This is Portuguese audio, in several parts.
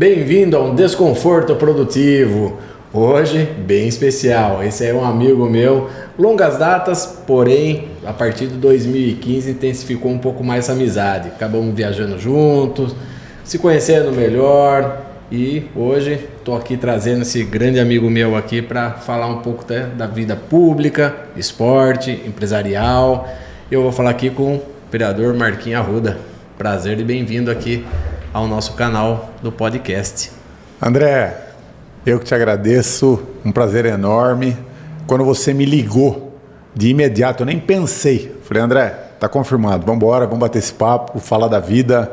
Bem-vindo a um Desconforto Produtivo. Hoje, bem especial. Esse é um amigo meu, longas datas, porém, a partir de 2015 intensificou um pouco mais essa amizade. Acabamos viajando juntos, se conhecendo melhor e hoje estou aqui trazendo esse grande amigo meu aqui para falar um pouco da vida pública, esporte, empresarial. Eu vou falar aqui com o vereador Marquinhos Arruda. Prazer e bem-vindo aqui ao nosso canal do podcast. André, eu que te agradeço, um prazer enorme. Quando você me ligou de imediato, eu nem pensei. Falei, André, tá confirmado, vamos embora, vamos bater esse papo, falar da vida.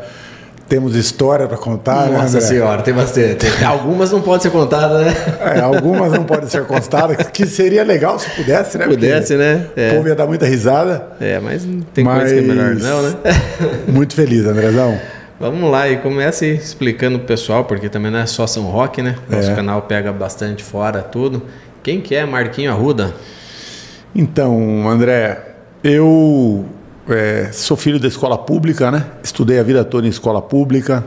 Temos história para contar, né, Nossa senhora, tem bastante. Algumas não podem ser contadas, né? Algumas não podem ser contadas, que seria legal se pudesse, né? Pudesse, né? O povo ia dar muita risada. Mas tem coisa que é melhor não, né? Muito feliz, Andrezão. Vamos lá, e comece explicando pro pessoal, porque também não é só São Roque, né? Nosso canal pega bastante fora tudo. Quem que é Marquinhos Arruda? Então, André, eu sou filho da escola pública, né? Estudei a vida toda em escola pública.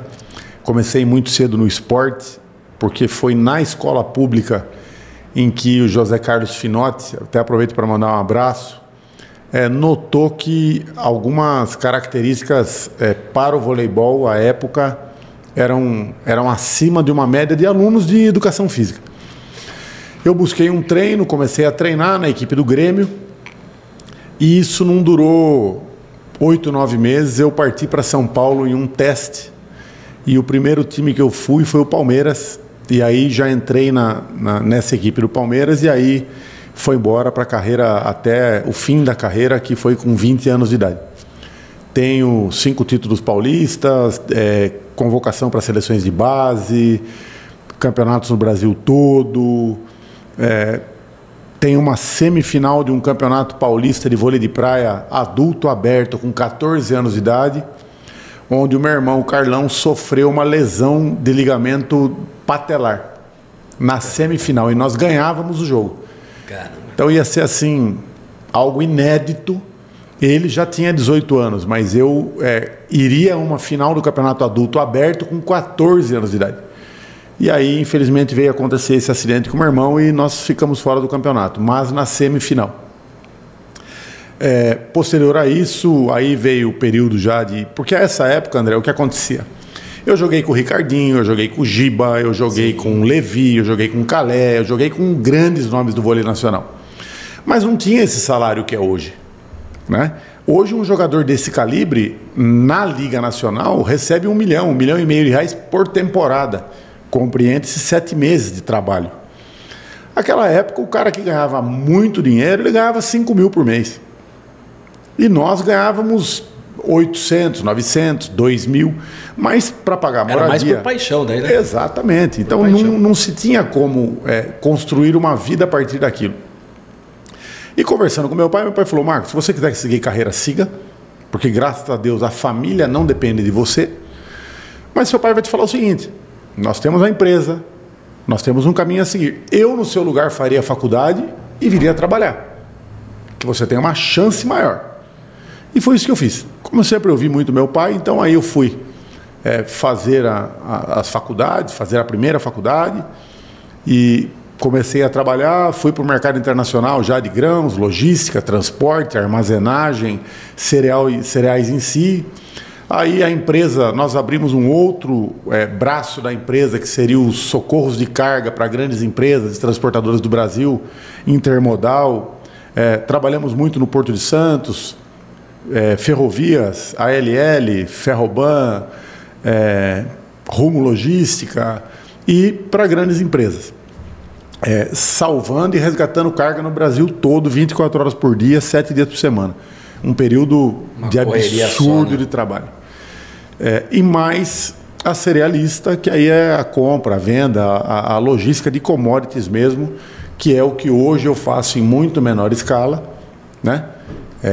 Comecei muito cedo no esporte, porque foi na escola pública em que o José Carlos Finotti, até aproveito para mandar um abraço, notou que algumas características para o voleibol à época eram acima de uma média de alunos de educação física. Eu busquei um treino, comecei a treinar na equipe do Grêmio e isso não durou 8, 9 meses. Eu parti para São Paulo em um teste e o primeiro time que eu fui foi o Palmeiras e aí já entrei nessa equipe do Palmeiras e aí foi embora para a carreira até o fim da carreira, que foi com 20 anos de idade. Tenho 5 títulos paulistas, convocação para seleções de base, campeonatos no Brasil todo. Tenho uma semifinal de um campeonato paulista de vôlei de praia adulto aberto com 14 anos de idade, onde o meu irmão, o Carlão, sofreu uma lesão de ligamento patelar na semifinal e nós ganhávamos o jogo. Então ia ser assim, algo inédito. Ele já tinha 18 anos, mas eu iria a uma final do campeonato adulto aberto com 14 anos de idade. E aí, infelizmente, veio acontecer esse acidente com o meu irmão e nós ficamos fora do campeonato, mas na semifinal. Posterior a isso, aí veio o período já de... Porque nessa época, André, o que acontecia? Eu joguei com o Ricardinho, eu joguei com o Giba, eu joguei com o Levi, eu joguei com o Calé, eu joguei com grandes nomes do vôlei nacional. Mas não tinha esse salário que é hoje, né? Hoje um jogador desse calibre, na Liga Nacional, recebe 1 milhão, 1,5 milhão de reais por temporada. Compreende-se 7 meses de trabalho. Naquela época, o cara que ganhava muito dinheiro, ele ganhava 5 mil por mês. E nós ganhávamos 800, 900, 2 mil, mas para pagar moradia... Era mais por paixão daí, né? Exatamente. Então não se tinha como construir uma vida a partir daquilo. E conversando com meu pai falou, Marcos, se você quiser seguir carreira, siga, porque graças a Deus a família não depende de você, mas seu pai vai te falar o seguinte, nós temos a empresa, nós temos um caminho a seguir. Eu, no seu lugar, faria a faculdade e viria trabalhar, que você tem uma chance maior. E foi isso que eu fiz. Como eu sempre ouvi muito meu pai, então aí eu fui fazer as faculdades, fazer a primeira faculdade e comecei a trabalhar, fui para o mercado internacional já de grãos, logística, transporte, armazenagem, cereais em si. Aí a empresa, nós abrimos um outro braço da empresa, que seria os socorros de carga para grandes empresas, transportadoras do Brasil, intermodal. Trabalhamos muito no Porto de Santos, ferrovias, ALL, Ferroban, Rumo Logística e para grandes empresas. Salvando e resgatando carga no Brasil todo, 24 horas por dia, 7 dias por semana. Um período de absurdo só, né? De trabalho. E mais a cerealista, que aí é a compra, a venda, a logística de commodities mesmo, que é o que hoje eu faço em muito menor escala, né?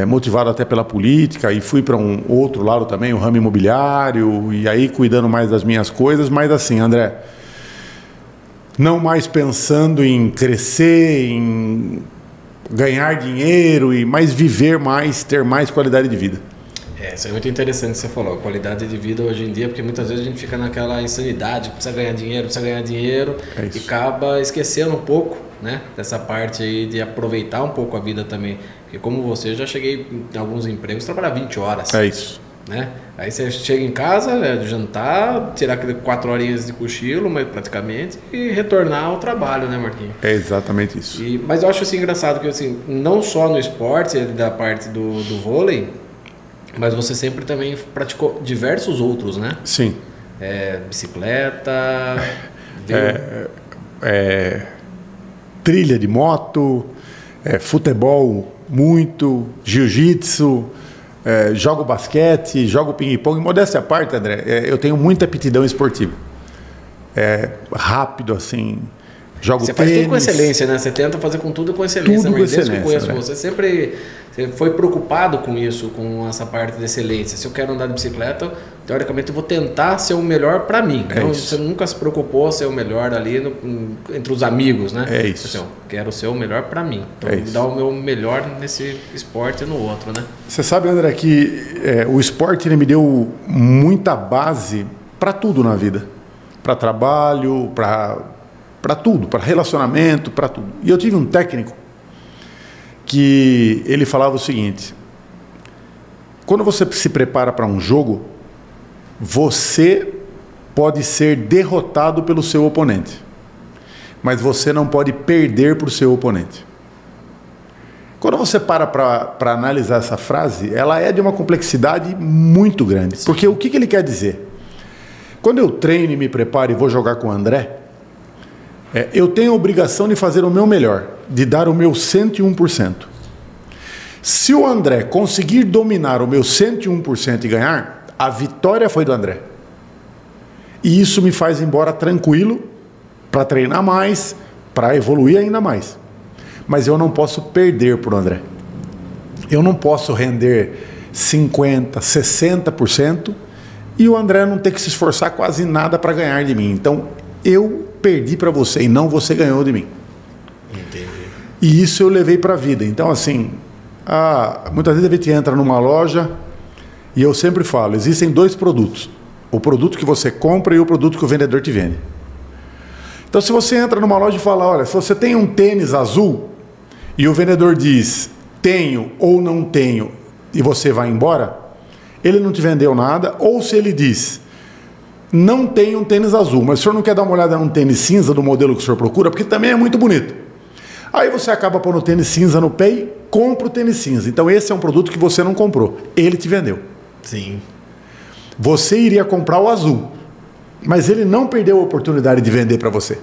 Motivado até pela política, e fui para um outro lado também, o ramo imobiliário, e aí cuidando mais das minhas coisas, mas assim, André, não mais pensando em crescer, em ganhar dinheiro, mas viver mais, ter mais qualidade de vida. Isso é muito interessante que você falou, a qualidade de vida hoje em dia, porque muitas vezes a gente fica naquela insanidade, precisa ganhar dinheiro, e acaba esquecendo um pouco, né, dessa parte aí de aproveitar um pouco a vida também. Porque como você, já cheguei em alguns empregos, trabalhar 20 horas. É isso. Né? Aí você chega em casa, jantar, tirar aquelas 4 horinhas de cochilo, mas praticamente, e retornar ao trabalho, né, Marquinhos? É exatamente isso. Mas eu acho assim engraçado que assim, não só no esporte, da parte do vôlei, mas você sempre também praticou diversos outros, né? Sim. Bicicleta, trilha de moto, futebol muito, jiu-jitsu, jogo basquete, jogo ping-pong. Modéstia à parte, André, eu tenho muita aptidão esportiva. Rápido, assim, jogo Você tênis. faz tudo com excelência, né? Você tenta fazer com tudo com excelência. Tudo com Desde excelência, que eu conheço né? você foi preocupado com isso, com essa parte de excelência. Se eu quero andar de bicicleta, teoricamente eu vou tentar ser o melhor para mim. Então, você nunca se preocupou ser o melhor ali entre os amigos, né? É isso. Assim, eu quero ser o melhor para mim. Então, dar o meu melhor nesse esporte e no outro, né? Você sabe, André, que o esporte, ele me deu muita base para tudo na vida. Para trabalho, para tudo, para relacionamento, para tudo. E eu tive um técnico que ele falava o seguinte: quando você se prepara para um jogo, você pode ser derrotado pelo seu oponente, mas você não pode perder para o seu oponente. Quando você para analisar essa frase, ela é de uma complexidade muito grande. Sim. Porque o que ele quer dizer? Quando eu treino e me preparo e vou jogar com o André, eu tenho a obrigação de fazer o meu melhor, de dar o meu 101%. Se o André conseguir dominar o meu 101% e ganhar, a vitória foi do André. E isso me faz ir embora tranquilo, para treinar mais, para evoluir ainda mais. Mas eu não posso perder para o André. Eu não posso render 50%, 60% e o André não ter que se esforçar quase nada para ganhar de mim. Então, eu perdi para você e não você ganhou de mim. Entendi. E isso eu levei para a vida. Então, assim, muitas vezes a gente entra numa loja e eu sempre falo, existem 2 produtos. O produto que você compra e o produto que o vendedor te vende. Então, se você entra numa loja e fala, olha, se você tem um tênis azul e o vendedor diz, tenho ou não tenho, e você vai embora, ele não te vendeu nada. Ou se ele diz, não tem um tênis azul, mas o senhor não quer dar uma olhada num tênis cinza do modelo que o senhor procura, porque também é muito bonito. Aí você acaba pondo o tênis cinza no pé e compra o tênis cinza. Então esse é um produto que você não comprou, ele te vendeu. Sim. Você iria comprar o azul, mas ele não perdeu a oportunidade de vender para você.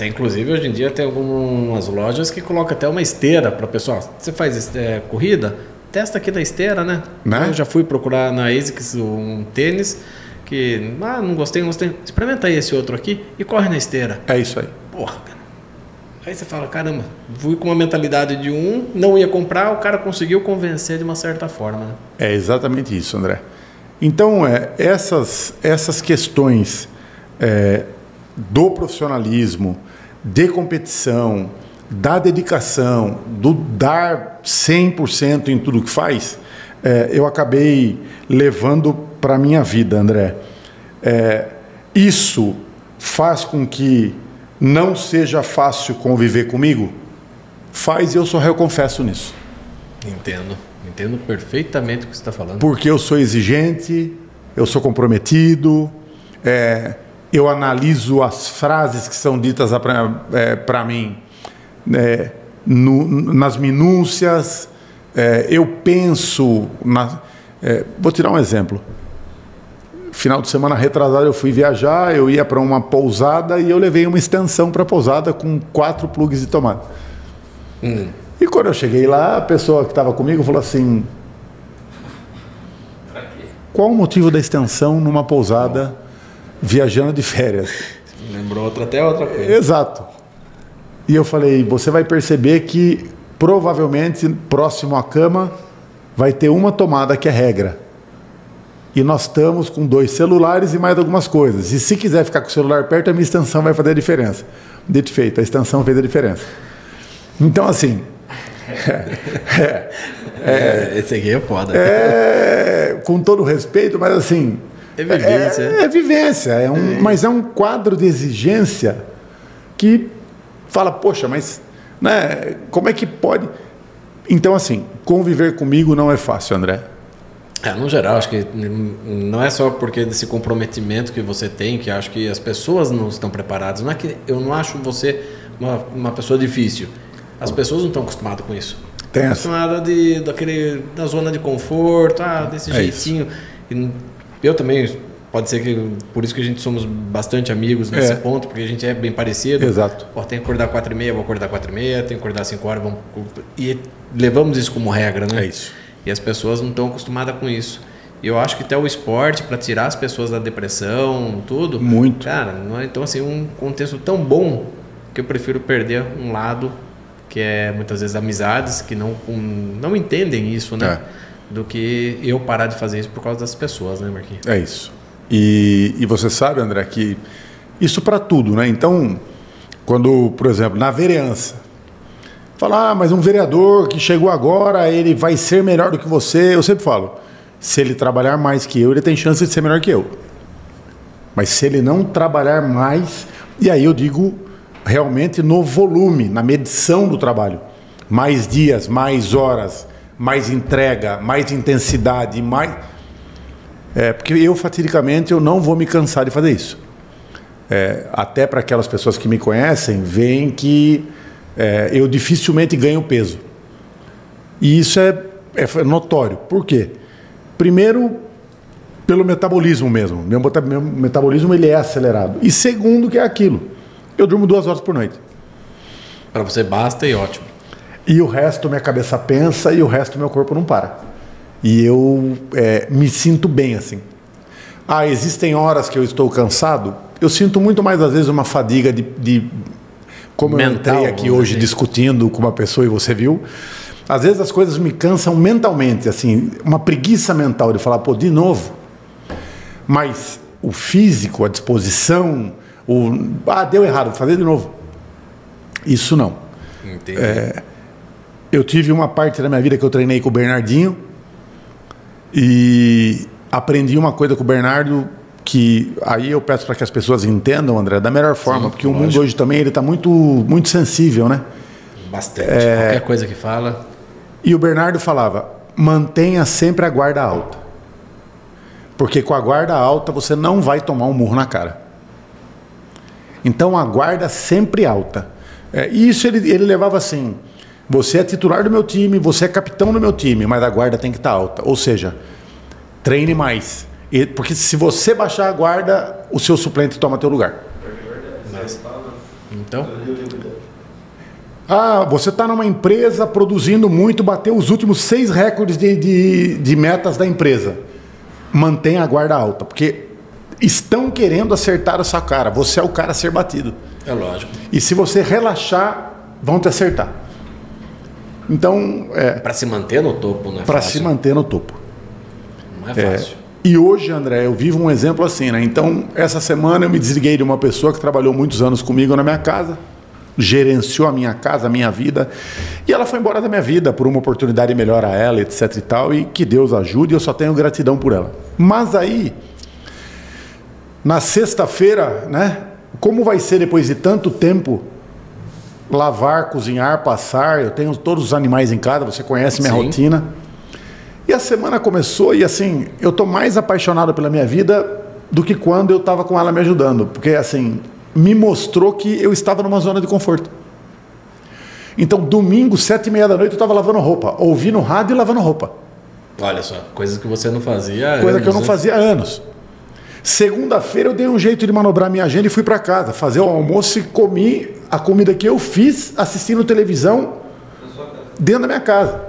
Inclusive hoje em dia tem algumas lojas que colocam até uma esteira para o pessoal. Você faz corrida, testa aqui da esteira, né? Eu já fui procurar na ASICS um tênis que, não gostei. Experimenta aí esse outro aqui e corre na esteira. É isso aí. Porra, cara. Aí você fala, caramba, fui com uma mentalidade de não ia comprar, o cara conseguiu convencer de uma certa forma. Né? É exatamente isso, André. Então, essas questões do profissionalismo, de competição, da dedicação, do dar 100% em tudo que faz, eu acabei levando para a minha vida, André. Isso faz com que não seja fácil conviver comigo? Faz, e eu só confesso nisso. Entendo perfeitamente o que você está falando. Porque eu sou exigente, eu sou comprometido, eu analiso as frases que são ditas para mim nas minúcias, eu penso... vou tirar um exemplo. Final de semana retrasado eu fui viajar, eu ia para uma pousada e eu levei uma extensão para a pousada com 4 plugs de tomada. E quando eu cheguei lá, a pessoa que estava comigo falou assim: qual o motivo da extensão numa pousada viajando de férias? Lembrou até outra coisa. Exato. E eu falei, você vai perceber que provavelmente próximo à cama vai ter uma tomada que é regra. E nós estamos com 2 celulares e mais algumas coisas. E se quiser ficar com o celular perto, a minha extensão vai fazer a diferença. Dito feito, a extensão fez a diferença. Então, assim, Esse aqui é foda. Com todo respeito, mas assim... É vivência. É vivência, mas é um quadro de exigência que fala, poxa, mas né, como é que pode... Então, assim, conviver comigo não é fácil, André. No geral, acho que não é só porque desse comprometimento que você tem, que acho que as pessoas não estão preparadas. Não é que eu não acho você uma pessoa difícil. As pessoas não estão acostumadas com isso. Tem acostumadas da zona de conforto, desse jeitinho. Eu também, pode ser que por isso que a gente somos bastante amigos nesse ponto, porque a gente é bem parecido. Exato. Tem que acordar 4h30, vou acordar 4h30, tem que acordar 5 horas, e levamos isso como regra, né? É isso. E as pessoas não estão acostumadas com isso. E eu acho que até o esporte, para tirar as pessoas da depressão, tudo... Muito. Cara, então assim, um contexto tão bom que eu prefiro perder um lado, que é muitas vezes amizades, que não entendem isso, né? Do que eu parar de fazer isso por causa das pessoas, né, Marquinhos? É isso. E você sabe, André, que isso para tudo, né? Então, quando, por exemplo, na vereança, falar, mas um vereador que chegou agora, ele vai ser melhor do que você. Eu sempre falo, se ele trabalhar mais que eu, ele tem chance de ser melhor que eu. Mas se ele não trabalhar mais, e aí eu digo realmente no volume, na medição do trabalho, mais dias, mais horas, mais entrega, mais intensidade, mais... porque eu, fatidicamente, eu não vou me cansar de fazer isso. Até para aquelas pessoas que me conhecem, veem que eu dificilmente ganho peso. E isso é notório. Por quê? Primeiro, pelo metabolismo mesmo. Meu metabolismo ele é acelerado. E segundo, que é aquilo. Eu durmo 2 horas por noite. Para você basta e ótimo. E o resto minha cabeça pensa e o resto meu corpo não para. E eu me sinto bem assim. Existem horas que eu estou cansado. Eu sinto muito mais, às vezes, uma fadiga como mental, eu entrei aqui hoje discutindo com uma pessoa e você viu, às vezes as coisas me cansam mentalmente, assim, uma preguiça mental de falar, de novo. Mas o físico, a disposição, deu errado, vou fazer de novo. Isso não. Entendi. Eu tive uma parte da minha vida que eu treinei com o Bernardinho e aprendi uma coisa com o Bernardo que aí eu peço para que as pessoas entendam, André, da melhor forma, porque o mundo hoje também ele está muito, muito sensível, né? Bastante. Qualquer coisa que fala. E o Bernardo falava, mantenha sempre a guarda alta. Porque com a guarda alta você não vai tomar um murro na cara. Então a guarda sempre alta. E isso ele levava assim, você é titular do meu time, você é capitão do meu time, mas a guarda tem que estar alta. Ou seja, treine mais. Porque se você baixar a guarda, o seu suplente toma teu lugar. Então? Você está numa empresa produzindo muito, bateu os últimos 6 recordes de metas da empresa. Mantenha a guarda alta, porque estão querendo acertar a sua cara. Você é o cara a ser batido. É lógico. E se você relaxar, vão te acertar. Então... para se manter no topo, não é fácil? Para se manter no topo. Não é fácil. E hoje, André, eu vivo um exemplo assim, né? Então, essa semana eu me desliguei de uma pessoa que trabalhou muitos anos comigo na minha casa, gerenciou a minha casa, a minha vida, e ela foi embora da minha vida por uma oportunidade melhor a ela, etc e tal, e que Deus ajude, eu só tenho gratidão por ela. Mas aí, na sexta-feira, né? Como vai ser depois de tanto tempo lavar, cozinhar, passar, eu tenho todos os animais em casa, você conhece minha rotina. E a semana começou e assim, eu tô mais apaixonado pela minha vida do que quando eu estava com ela me ajudando, porque assim, me mostrou que eu estava numa zona de conforto. Então, domingo, 7h30 da noite, eu estava lavando roupa, ouvindo rádio e lavando roupa. Olha só, coisas que você não fazia há anos. Coisa que eu não fazia há anos. Segunda-feira eu dei um jeito de manobrar minha agenda e fui para casa, fazer o almoço e comi a comida que eu fiz assistindo televisão dentro da minha casa.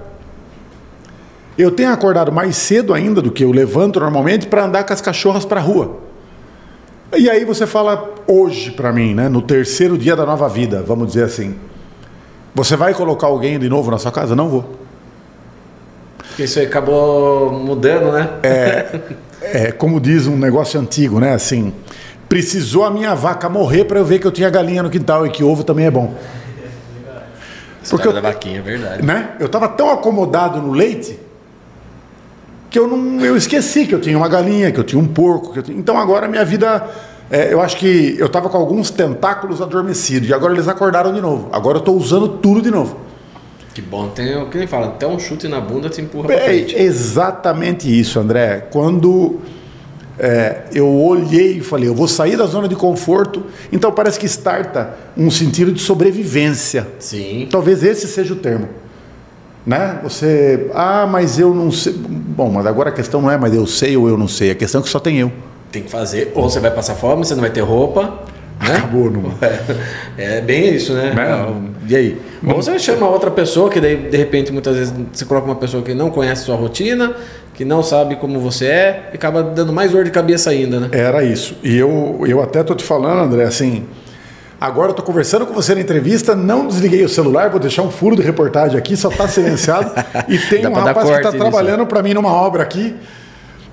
Eu tenho acordado mais cedo ainda do que eu levanto normalmente para andar com as cachorras para a rua. E aí você fala hoje para mim, né, no 3º dia da nova vida, vamos dizer assim, você vai colocar alguém de novo na sua casa? Não vou. Porque isso aí acabou mudando, né? Como diz um negócio antigo, né, assim, precisou a minha vaca morrer para eu ver que eu tinha galinha no quintal e que ovo também é bom. Porque da vaquinha, é verdade. Né? Eu estava tão acomodado no leite que eu esqueci que eu tinha uma galinha, que eu tinha um porco. Então agora a minha vida, eu acho que eu estava com alguns tentáculos adormecidos e agora eles acordaram de novo. Agora eu estou usando tudo de novo. Que bom, tem o que nem fala, até um chute na bunda te empurra pra frente. É exatamente isso, André. Quando eu olhei e falei, eu vou sair da zona de conforto, então parece que starta um sentido de sobrevivência. Sim. Talvez esse seja o termo. Né? Você, mas eu não sei. Bom, mas agora a questão não é, mas eu sei ou eu não sei, a questão é que só tem eu. Tem que fazer, ou você vai passar fome, você não vai ter roupa. Né? Acabou, não. É bem isso, né? E aí? Ou você chama outra pessoa, que daí, de repente, muitas vezes você coloca uma pessoa que não conhece sua rotina, que não sabe como você é, e acaba dando mais dor de cabeça ainda, né? Era isso. E eu até tô te falando, André, assim, agora eu tô conversando com você na entrevista, não desliguei o celular, vou deixar um furo de reportagem aqui, só tá silenciado, e tem um rapaz que tá trabalhando para mim numa obra aqui.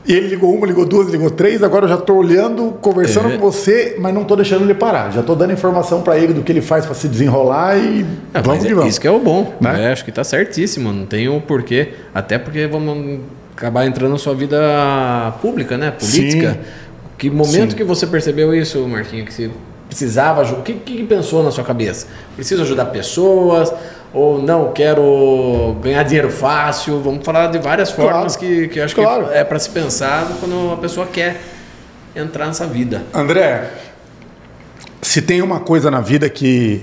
E ele ligou uma, ligou duas, ligou três, agora eu já estou olhando, conversando com você, mas não estou deixando ele parar. Já estou dando informação para ele do que ele faz para se desenrolar e vamos que vamos. Isso que é o bom, né? Acho que está certíssimo, não tem o porquê. Até porque vamos acabar entrando na sua vida pública, né? Política. Sim. Que momento que você percebeu isso, Marquinhos? Que você precisava ajudar? O que pensou na sua cabeça? Preciso ajudar pessoas? Ou não, quero ganhar dinheiro fácil? Vamos falar de várias formas que eu acho que é para se pensar quando a pessoa quer entrar nessa vida. André, se tem uma coisa na vida que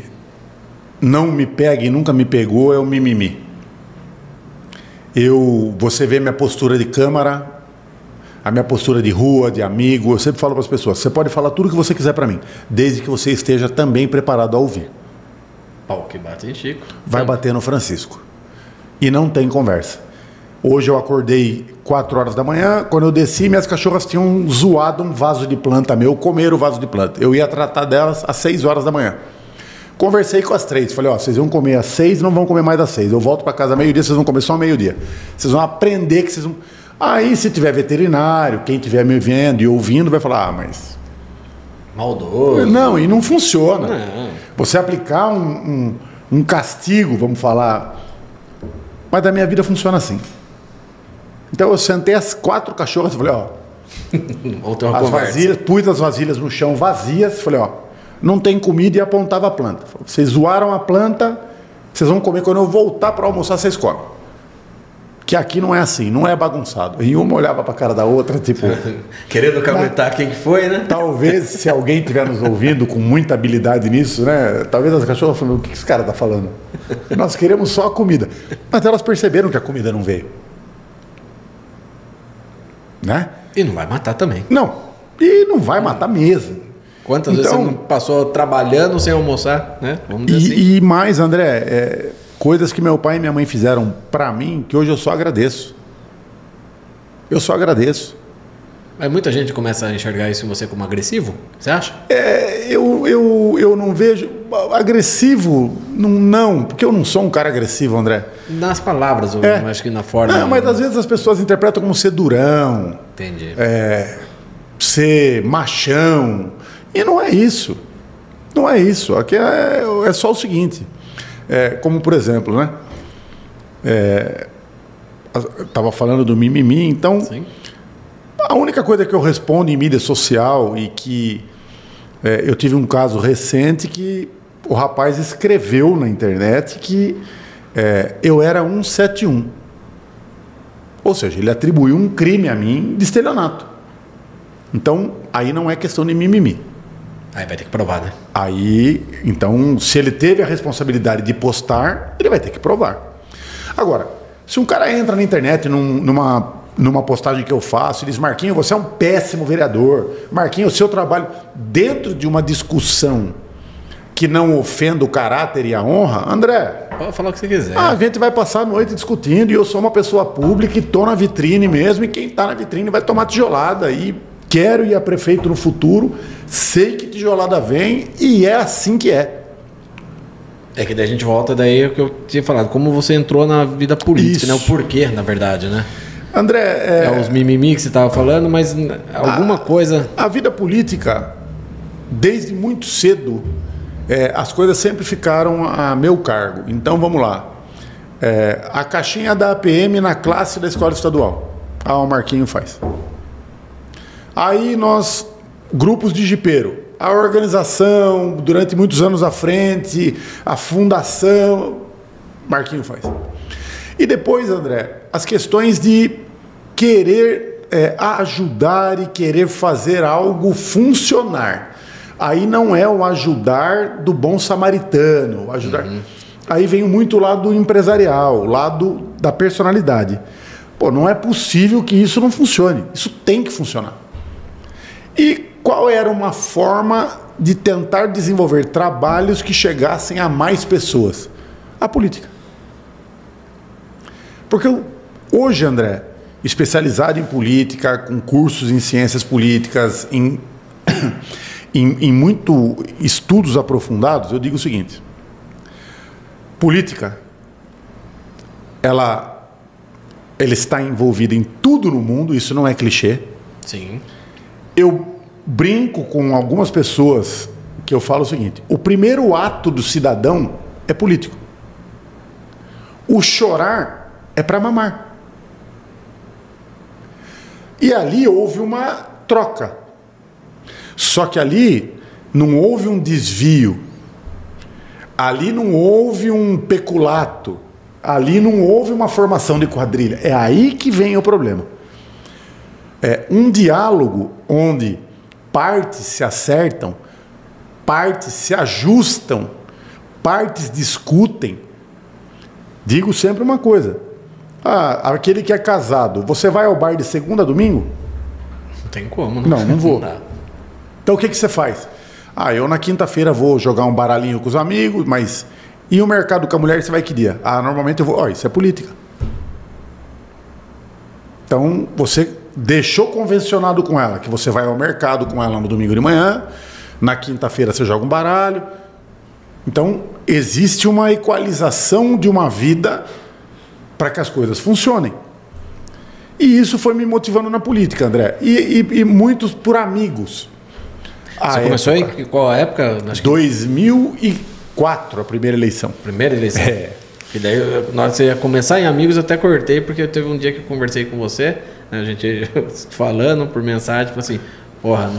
não me pega e nunca me pegou, é o mimimi. Você vê minha postura de câmara, a minha postura de rua, de amigo, eu sempre falo para as pessoas, você pode falar tudo o que você quiser para mim, desde que você esteja também preparado a ouvir. Pau que bate em Chico. Vai bater no Francisco. E não tem conversa. Hoje eu acordei 4 horas da manhã, quando eu desci, minhas cachorras tinham zoado um vaso de planta meu, comeram o vaso de planta. Eu ia tratar delas às 6 horas da manhã. Conversei com as 3, falei, vocês vão comer às 6, não vão comer mais às 6. Eu volto para casa meio-dia, vocês vão comer só meio-dia. Vocês vão aprender que vocês vão... Aí, se tiver veterinário, quem estiver me vendo e ouvindo, vai falar, mas... maldoso. Não, e não funciona. Não. Você aplicar um castigo, vamos falar... Mas da minha vida funciona assim. Então eu sentei as 4 cachorras e falei, as vasilhas, pus as vasilhas no chão vazias, falei, não tem comida, e apontava a planta. Vocês zoaram a planta, vocês vão comer quando eu voltar para almoçar, vocês comem. Que aqui não é assim, não é bagunçado. E uma olhava para a cara da outra, tipo... querendo caguetar quem que foi, né? Talvez, se alguém estiver nos ouvindo com muita habilidade nisso, né? Talvez as cachorras falem, o que esse cara está falando? Nós queremos só a comida. Mas elas perceberam que a comida não veio. Né? E não vai matar também. Não, e não vai matar mesmo. Quantas vezes você não passou trabalhando sem almoçar, né? Vamos dizer assim. E mais, André, coisas que meu pai e minha mãe fizeram para mim, que hoje eu só agradeço. Eu só agradeço. Mas muita gente começa a enxergar isso em você como agressivo, você acha? Eu não vejo... Agressivo, não, porque eu não sou um cara agressivo, André. Nas palavras, eu acho que na forma... Não, mas às vezes as pessoas interpretam como ser durão. Entendi. Ser machão. E não é isso. Não é isso. Aqui é só o seguinte. Como, por exemplo, né? Estava falando do mimimi, então... Sim. A única coisa que eu respondo em mídia social e que... eu tive um caso recente que o rapaz escreveu na internet que eu era 171. Ou seja, ele atribuiu um crime a mim de estelionato. Então, aí não é questão de mimimi. Aí vai ter que provar, né? Aí, então, se ele teve a responsabilidade de postar, ele vai ter que provar. Agora, se um cara entra na internet numa postagem que eu faço e diz, Marquinhos, você é um péssimo vereador, Marquinhos, o seu trabalho, dentro de uma discussão que não ofenda o caráter e a honra, André... Pode falar o que você quiser. A gente vai passar a noite discutindo e eu sou uma pessoa pública e estou na vitrine mesmo, e quem está na vitrine vai tomar tijolada. E quero ir a prefeito no futuro, sei que tijolada vem e é assim que é. É que daí a gente volta daí o que eu tinha falado, como você entrou na vida política, né? O porquê, na verdade, né? André... os mimimi que você estava falando, mas alguma coisa... A vida política, desde muito cedo, as coisas sempre ficaram a meu cargo. Então, vamos lá. A caixinha da APM na classe da escola estadual. O Marquinho faz. Aí nós, grupos de jipeiro, a organização, durante muitos anos à frente, a fundação, Marquinho faz. E depois, André, as questões de querer ajudar e querer fazer algo funcionar. Aí não é o ajudar do bom samaritano, o ajudar... Aí vem muito o lado empresarial, o lado da personalidade. Pô, não é possível que isso não funcione. Isso tem que funcionar. E qual era uma forma de tentar desenvolver trabalhos que chegassem a mais pessoas? A política. Porque hoje, André, especializado em política, com cursos em ciências políticas, em muito estudos aprofundados, eu digo o seguinte: política, ela está envolvida em tudo no mundo, isso não é clichê. Sim. Eu brinco com algumas pessoas que eu falo o seguinte: o primeiro ato do cidadão é político. O chorar é para mamar. E ali houve uma troca. Só que ali não houve um desvio. Ali não houve um peculato. Ali não houve uma formação de quadrilha. É aí que vem o problema. É um diálogo onde partes se acertam, partes se ajustam, partes discutem. Digo sempre uma coisa: aquele que é casado, você vai ao bar de segunda a domingo? Não tem como, né? Não vou. Então o que você faz? Eu na quinta-feira vou jogar um baralhinho com os amigos, mas... E o mercado com a mulher, você vai que dia? Normalmente eu vou... isso é política. Então, você deixou convencionado com ela que você vai ao mercado com ela no domingo de manhã, na quinta-feira você joga um baralho. Então, existe uma equalização de uma vida para que as coisas funcionem. E isso foi me motivando na política, André. E muitos por amigos. Você começou em qual época? 2004, a primeira eleição. Primeira eleição? E daí, na hora que você ia começar em amigos, eu até cortei, porque teve um dia que eu conversei com você, né, a gente falando por mensagem, tipo assim, porra,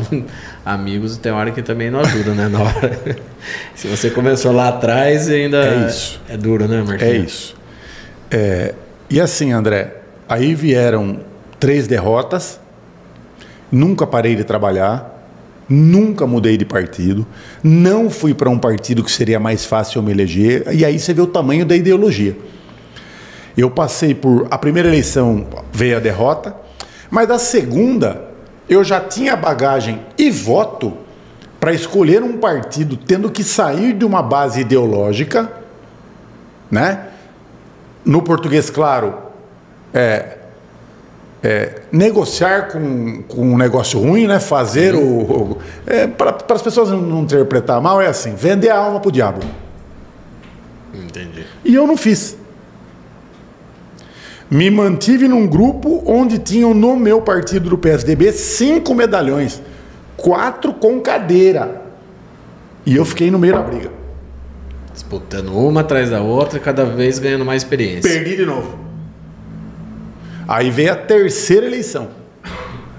amigos tem hora que também não ajuda, né? Na hora. Se você começou lá atrás, ainda é duro, né, Marquinhos? É isso. E assim, André, aí vieram 3 derrotas, nunca parei de trabalhar, nunca mudei de partido, não fui para um partido que seria mais fácil eu me eleger, e aí você vê o tamanho da ideologia. Eu passei por... A primeira eleição veio a derrota, mas a segunda eu já tinha bagagem e voto para escolher um partido tendo que sair de uma base ideológica, né? No português claro, negociar com um negócio ruim, né? Fazer para as pessoas não interpretar mal, é assim: vender a alma pro diabo. Entendi. E eu não fiz. Me mantive num grupo onde tinham no meu partido do PSDB 5 medalhões, 4 com cadeira. E eu fiquei no meio da briga. Disputando uma atrás da outra, cada vez ganhando mais experiência. Perdi de novo. Aí veio a terceira eleição.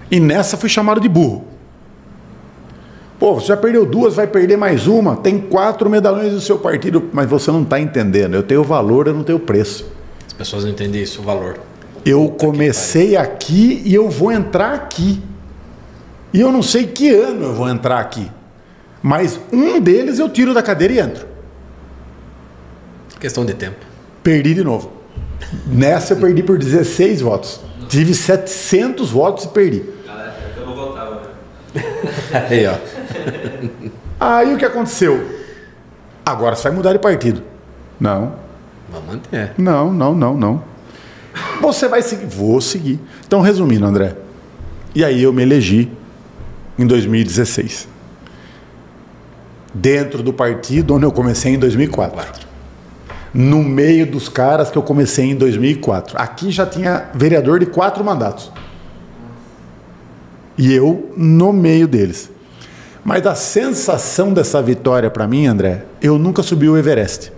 E nessa fui chamado de burro. Pô, você já perdeu 2, vai perder mais uma. Tem 4 medalhões do seu partido. Mas você não está entendendo. Eu tenho valor, eu não tenho preço. As pessoas não entendem isso, o valor. Eu comecei aqui e eu vou entrar aqui. E eu não sei que ano eu vou entrar aqui. Mas um deles eu tiro da cadeira e entro. Questão de tempo. Perdi de novo. Nessa eu perdi por 16 votos. Tive 700 votos e perdi. Eu não votava. Aí, ó. Aí o que aconteceu? Agora você vai mudar de partido. Não. Vamos manter. Não. Você vai seguir. Vou seguir. Então, resumindo, André. E aí eu me elegi em 2016. Dentro do partido onde eu comecei em 2004. No meio dos caras que eu comecei em 2004. Aqui já tinha vereador de 4 mandatos. E eu no meio deles. Mas a sensação dessa vitória para mim, André, eu nunca subi o Everest.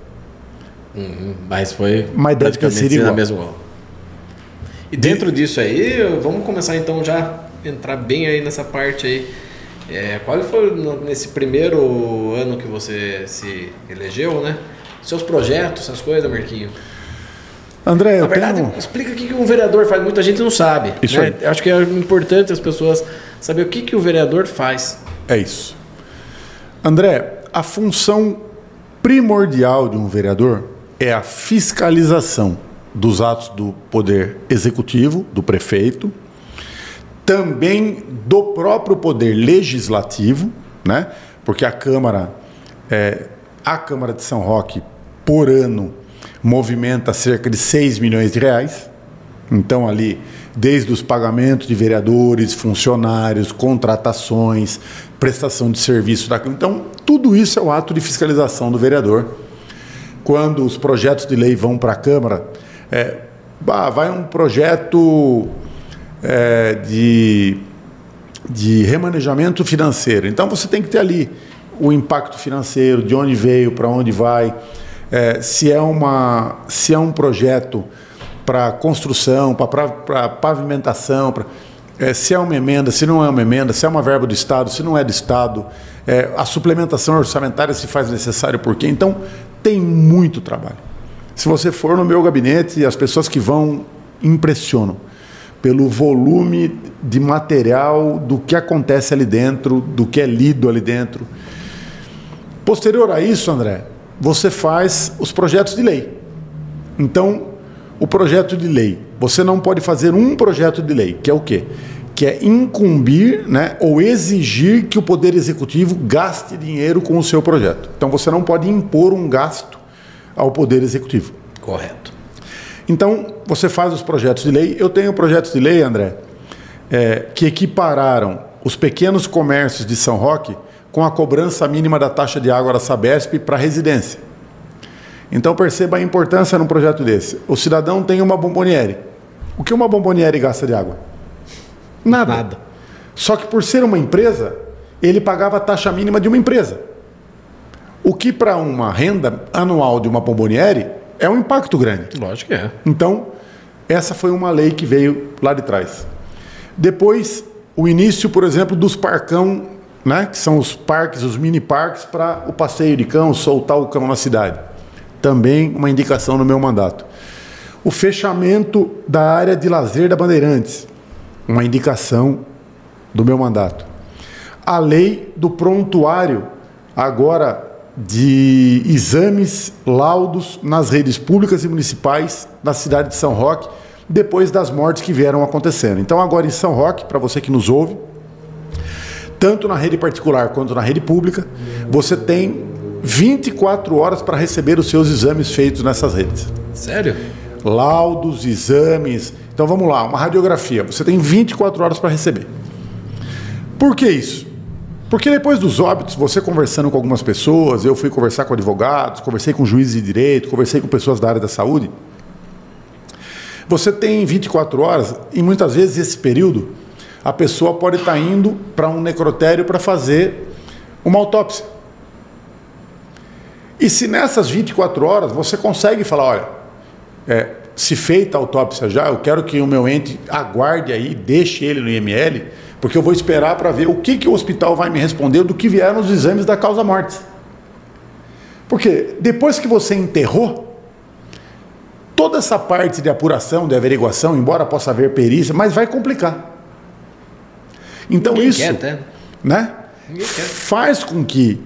Mas foi deve ter sido igual. Na mesma. E dentro disso aí, vamos começar então já entrar bem aí nessa parte aí. Qual foi nesse primeiro ano que você se elegeu, né? Seus projetos, essas coisas, Marquinho? André, na verdade, explica o que um vereador faz. Muita gente não sabe. Isso né? Acho que é importante as pessoas saber o que o vereador faz. É isso. André, a função primordial de um vereador é a fiscalização dos atos do Poder Executivo, do prefeito, também do próprio Poder Legislativo, né? Porque a Câmara de São Roque, por ano, movimenta cerca de 6 milhões de reais. Então, ali, desde os pagamentos de vereadores, funcionários, contratações, prestação de serviço da Câmara. Então, tudo isso é o ato de fiscalização do vereador. Quando os projetos de lei vão para a Câmara, vai um projeto de remanejamento financeiro. Então, você tem que ter ali o impacto financeiro, de onde veio, para onde vai, se é um projeto para construção, para pavimentação, se é uma emenda, se não é uma emenda, se é uma verba do Estado, se não é do Estado, a suplementação orçamentária se faz necessário por quê. Então, tem muito trabalho. Se você for no meu gabinete, as pessoas que vão impressionam pelo volume de material, do que acontece ali dentro, do que é lido ali dentro. Posterior a isso, André, você faz os projetos de lei. Então, o projeto de lei, você não pode fazer um projeto de lei, que é o quê? Que é incumbir, né, ou exigir que o Poder Executivo gaste dinheiro com o seu projeto. Então, você não pode impor um gasto ao Poder Executivo. Correto. Então, você faz os projetos de lei. Eu tenho projetos de lei, André, que equipararam os pequenos comércios de São Roque com a cobrança mínima da taxa de água da Sabesp para residência. Então, perceba a importância num projeto desse. O cidadão tem uma bomboniere. O que uma bomboniere gasta de água? Nada. Só que por ser uma empresa, ele pagava a taxa mínima de uma empresa. O que para uma renda anual de uma bomboniere é um impacto grande. Lógico que é. Então, essa foi uma lei que veio lá de trás. Depois, o início, por exemplo, dos parcão, né, que são os parques, os mini parques para o passeio de cão, soltar o cão na cidade. Também uma indicação no meu mandato. O fechamento da área de lazer da Bandeirantes, uma indicação do meu mandato. A lei do prontuário, agora de exames, laudos nas redes públicas e municipais da cidade de São Roque, depois das mortes que vieram acontecendo. Então, agora em São Roque, para você que nos ouve, tanto na rede particular quanto na rede pública, você tem 24 horas para receber os seus exames feitos nessas redes. Sério? Laudos, exames. Então vamos lá, uma radiografia. Você tem 24 horas para receber. Por que isso? Porque depois dos óbitos, você conversando com algumas pessoas, eu fui conversar com advogados, conversei com juízes de direito, conversei com pessoas da área da saúde. Você tem 24 horas e muitas vezes esse período a pessoa pode estar indo para um necrotério para fazer uma autópsia. E se nessas 24 horas você consegue falar, olha, se feita a autópsia já, eu quero que o meu ente aguarde aí, deixe ele no IML, porque eu vou esperar para ver o que o hospital vai me responder do que vieram os exames da causa-morte. Porque depois que você enterrou, toda essa parte de apuração, de averiguação, embora possa haver perícia, mas vai complicar. Então Ninguém isso, quer, né, faz com que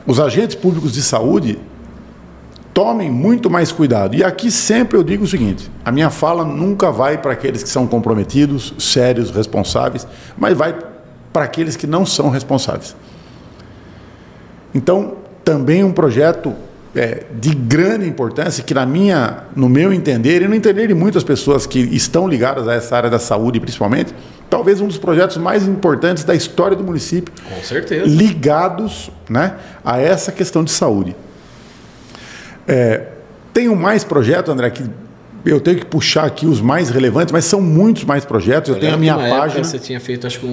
os agentes públicos de saúde tomem muito mais cuidado. E aqui sempre eu digo o seguinte, a minha fala nunca vai para aqueles que são comprometidos, sérios, responsáveis, mas vai para aqueles que não são responsáveis. Então, também um projeto de grande importância, que no meu entender, e no entender de muitas pessoas que estão ligadas a essa área da saúde, principalmente, talvez um dos projetos mais importantes da história do município. Com certeza. Ligados, né, a essa questão de saúde. Tenho mais projetos, André, que eu tenho que puxar aqui os mais relevantes, mas são muitos mais projetos. Eu tenho a minha página. Você tinha feito, acho que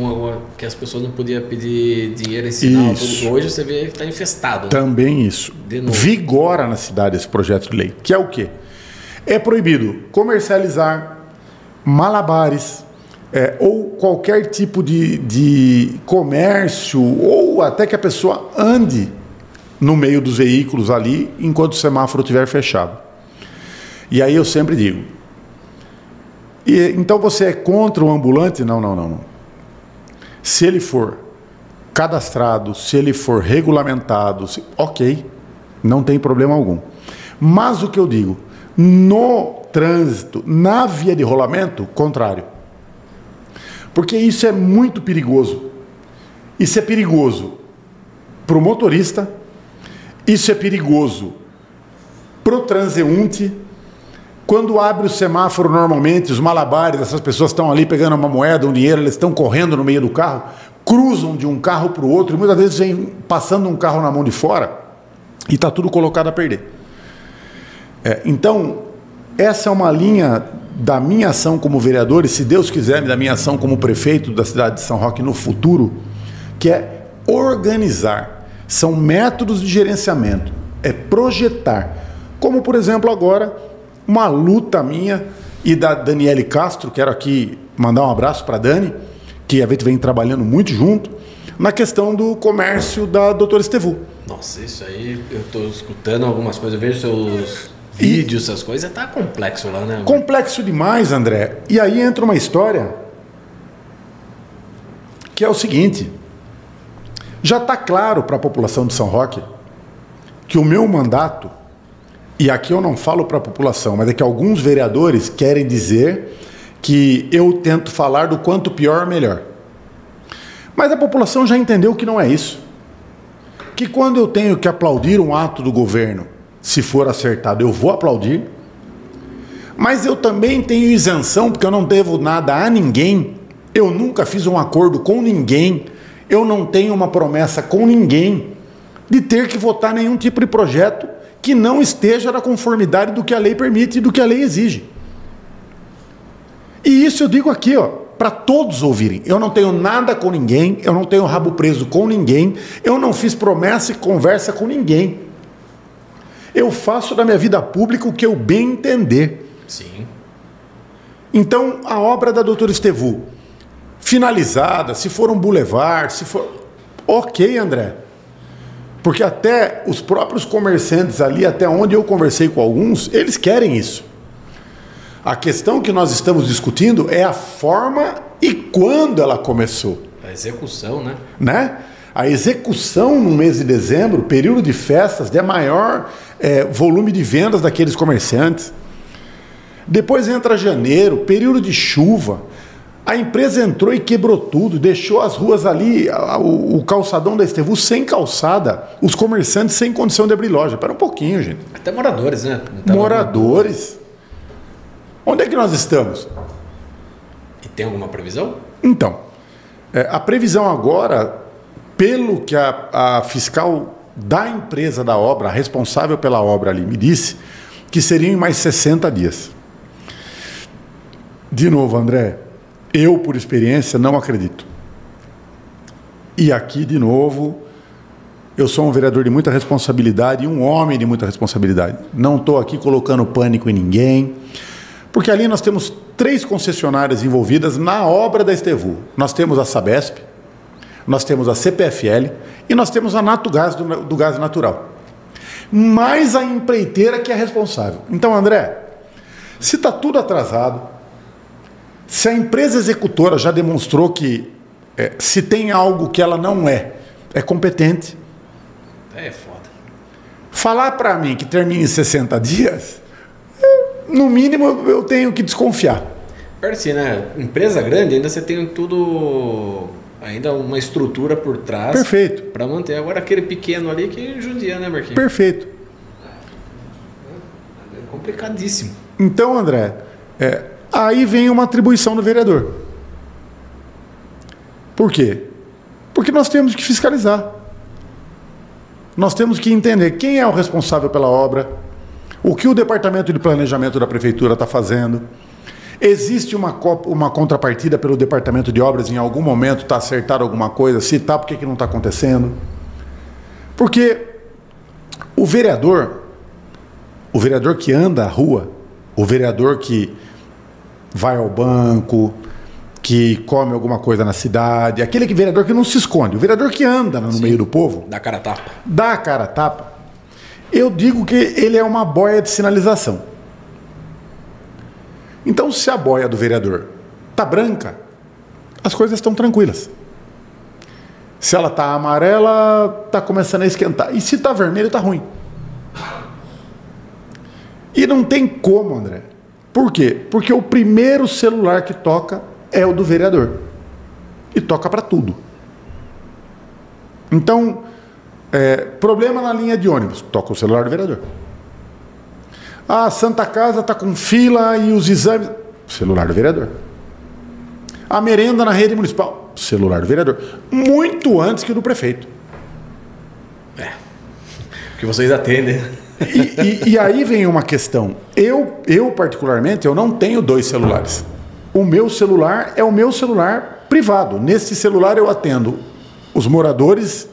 que as pessoas não podiam pedir dinheiro em sinal. Hoje você vê que está infestado. Também isso. Vigora na cidade esse projeto de lei, que é o quê? É proibido comercializar malabares, ou qualquer tipo de comércio, ou até que a pessoa ande no meio dos veículos ali enquanto o semáforo estiver fechado. E aí eu sempre digo, então você é contra o ambulante? Não. Se ele for cadastrado, se ele for regulamentado, ok, não tem problema algum. Mas o que eu digo, no trânsito, na via de rolamento, contrário. Porque isso é muito perigoso. Isso é perigoso para o motorista, isso é perigoso para o transeunte. Quando abre o semáforo, normalmente, os malabares, essas pessoas estão ali pegando uma moeda, um dinheiro, eles estão correndo no meio do carro, cruzam de um carro para o outro, e muitas vezes vem passando um carro na mão de fora e está tudo colocado a perder. Então, essa é uma linha da minha ação como vereador, e se Deus quiser, da minha ação como prefeito da cidade de São Roque no futuro, que é organizar. São métodos de gerenciamento, é projetar. Como, por exemplo, agora, uma luta minha e da Daniele Castro, quero aqui mandar um abraço para a Dani, que a gente vem trabalhando muito junto, na questão do comércio da doutora Estevu. Nossa, isso aí, eu estou escutando algumas coisas, eu vejo seus vídeos, essas coisas, tá complexo lá, né? Complexo demais, André. E aí entra uma história que é o seguinte, já está claro para a população de São Roque que o meu mandato, e aqui eu não falo para a população, mas é que alguns vereadores querem dizer que eu tento falar do quanto pior, melhor. Mas a população já entendeu que não é isso. Que quando eu tenho que aplaudir um ato do governo, se for acertado, eu vou aplaudir. Mas eu também tenho isenção, porque eu não devo nada a ninguém. Eu nunca fiz um acordo com ninguém. Eu não tenho uma promessa com ninguém de ter que votar nenhum tipo de projeto que não esteja na conformidade do que a lei permite e do que a lei exige. E isso eu digo aqui, ó, para todos ouvirem. Eu não tenho nada com ninguém, eu não tenho rabo preso com ninguém, eu não fiz promessa e conversa com ninguém. Eu faço da minha vida pública o que eu bem entender. Sim. Então, a obra da doutora Estevu, finalizada, se for um boulevard, se for... Ok, André. Porque até os próprios comerciantes ali, até onde eu conversei com alguns, eles querem isso. A questão que nós estamos discutindo é a forma e quando ela começou. A execução, né? A execução no mês de dezembro, período de festas, de maior volume de vendas daqueles comerciantes. Depois entra janeiro, período de chuva. A empresa entrou e quebrou tudo, deixou as ruas ali, o calçadão da Estevu sem calçada, os comerciantes sem condição de abrir loja. Espera um pouquinho, gente. Até moradores, né? Moradores. Onde é que nós estamos? E tem alguma previsão? Então, a previsão agora, pelo que a fiscal da empresa da obra, a responsável pela obra ali, me disse, que seriam em mais 60 dias. De novo, André, eu, por experiência, não acredito. E aqui, de novo, eu sou um vereador de muita responsabilidade e um homem de muita responsabilidade. Não estou aqui colocando pânico em ninguém, porque ali nós temos 3 concessionárias envolvidas na obra da Estevu. Nós temos a Sabesp, nós temos a CPFL e nós temos a Natugás do gás natural. Mais a empreiteira que é responsável. Então, André, se está tudo atrasado, se a empresa executora já demonstrou que se tem algo que ela não é competente. É foda. Falar para mim que termina em 60 dias, no mínimo eu tenho que desconfiar. Assim, né? Empresa grande, ainda você tem tudo, ainda uma estrutura por trás. Perfeito. Para manter. Agora aquele pequeno ali que judia, né, Marquinhos? Perfeito. É complicadíssimo. Então, André, aí vem uma atribuição do vereador. Por quê? Porque nós temos que fiscalizar. Nós temos que entender quem é o responsável pela obra, O que o departamento de planejamento da prefeitura está fazendo? Existe uma contrapartida pelo departamento de obras em algum momento, está acertado alguma coisa? Se está, por que não está acontecendo? Porque o vereador que anda à rua, o vereador que vai ao banco, que come alguma coisa na cidade, aquele vereador que não se esconde, o vereador que anda no meio do povo, dá cara a tapa. Dá cara a tapa. Eu digo que ele é uma boia de sinalização. Então, se a boia do vereador está branca, as coisas estão tranquilas. Se ela está amarela, está começando a esquentar. E se está vermelho, está ruim. E não tem como, André. Por quê? Porque o primeiro celular que toca é o do vereador. E toca para tudo. Então, problema na linha de ônibus, toca o celular do vereador. A Santa Casa está com fila e os exames, celular do vereador. A merenda na rede municipal, celular do vereador. Muito antes que o do prefeito. Que vocês atendem. E aí vem uma questão. Eu particularmente, eu não tenho 2 celulares. O meu celular é o meu celular privado. Nesse celular eu atendo os moradores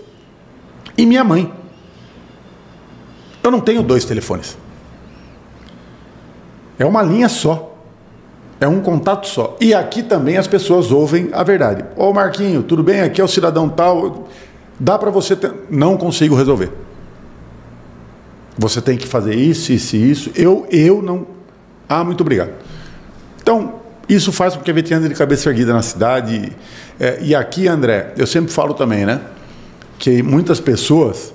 e minha mãe. Eu não tenho 2 telefones. É uma linha só. É um contato só. E aqui também as pessoas ouvem a verdade. Ô Marquinho, tudo bem? Aqui é o cidadão tal. Dá para você... Não consigo resolver. Você tem que fazer isso, isso e isso. Eu não... Ah, muito obrigado. Então, isso faz com que a gente ande de cabeça erguida na cidade. E aqui, André, eu sempre falo também, né? Que muitas pessoas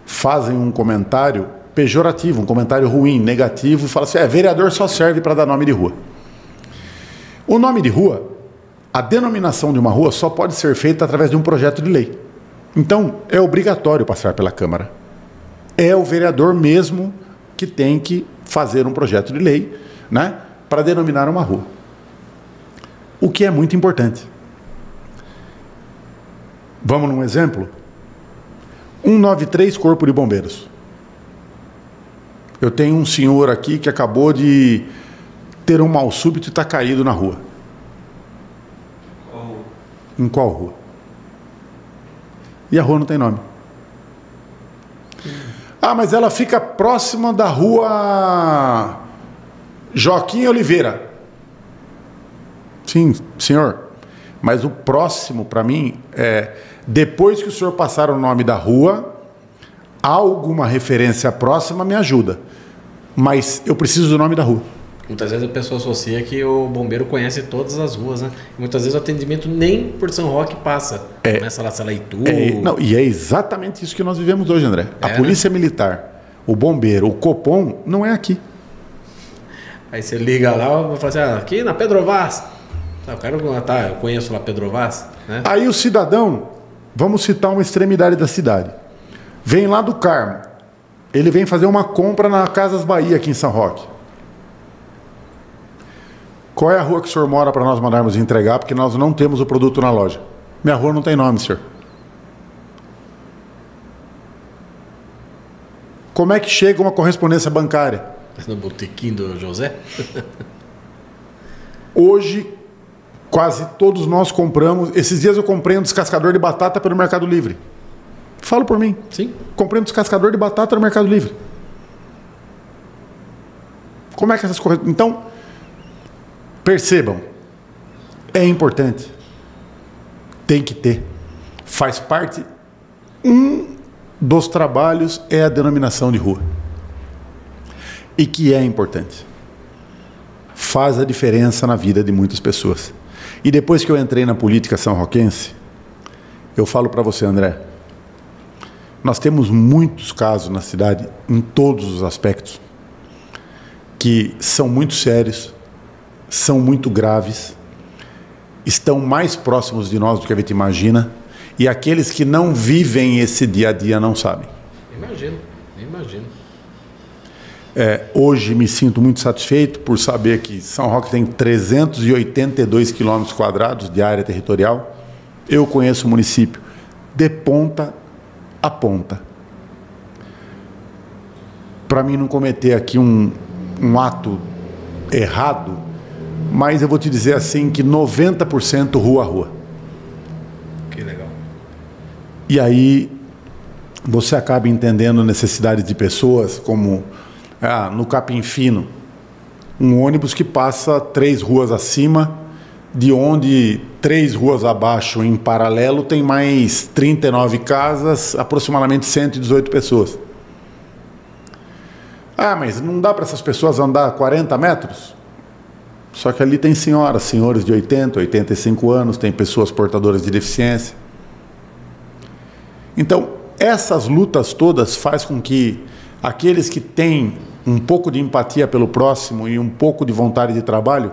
fazem um comentário pejorativo, um comentário ruim, negativo, e falam assim, vereador só serve para dar nome de rua. O nome de rua, a denominação de uma rua só pode ser feita através de um projeto de lei. Então, é obrigatório passar pela Câmara. É o vereador mesmo que tem que fazer um projeto de lei, né, para denominar uma rua. O que é muito importante. Vamos num exemplo? 193 Corpo de Bombeiros. Eu tenho um senhor aqui que acabou de ter um mal súbito e está caído na rua. Qual rua? Em qual rua? E a rua não tem nome. Ah, mas ela fica próxima da rua Joaquim Oliveira. Sim, senhor. Mas o próximo, para mim, depois que o senhor passar o nome da rua, alguma referência próxima me ajuda. Mas eu preciso do nome da rua. Muitas vezes a pessoa associa que o bombeiro conhece todas as ruas, né? E muitas vezes o atendimento nem por São Roque passa. Começa lá, Salaitu. Não, e é exatamente isso que nós vivemos hoje, André. A Polícia Militar, o bombeiro, o Copom, não é aqui. Aí você liga lá e fala assim, aqui na Pedro Vaz. Eu conheço lá Pedro Vaz. Né? Aí o cidadão, vamos citar uma extremidade da cidade, vem lá do Carmo, ele vem fazer uma compra na Casas Bahia, aqui em São Roque. Qual é a rua que o senhor mora para nós mandarmos entregar, porque nós não temos o produto na loja? Minha rua não tem nome, senhor. Como é que chega uma correspondência bancária? No botequim do José? Hoje, quase todos nós compramos. Esses dias eu comprei um descascador de batata pelo Mercado Livre. Falo por mim. Sim. Comprei um descascador de batata no Mercado Livre. Como é que essas coisas... Então, percebam. É importante. Tem que ter. Faz parte. Um dos trabalhos é a denominação de rua. E que é importante. Faz a diferença na vida de muitas pessoas. E depois que eu entrei na política são-roquense, eu falo para você, André, nós temos muitos casos na cidade, em todos os aspectos, que são muito sérios, são muito graves, estão mais próximos de nós do que a gente imagina, e aqueles que não vivem esse dia a dia não sabem. Imagino. Hoje me sinto muito satisfeito por saber que São Roque tem 382 quilômetros quadrados de área territorial. Eu conheço o município de ponta a ponta. para mim não cometer aqui um ato errado, mas eu vou te dizer assim que 90% rua a rua. Que legal. E aí você acaba entendendo necessidades de pessoas, como no Capim Fino, um ônibus que passa 3 ruas acima, de onde 3 ruas abaixo em paralelo tem mais 39 casas, aproximadamente 118 pessoas. Mas não dá para essas pessoas andar 40 metros? Só que ali tem senhoras, senhores de 80, 85 anos, tem pessoas portadoras de deficiência. Então, essas lutas todas faz com que aqueles que têm um pouco de empatia pelo próximo e um pouco de vontade de trabalho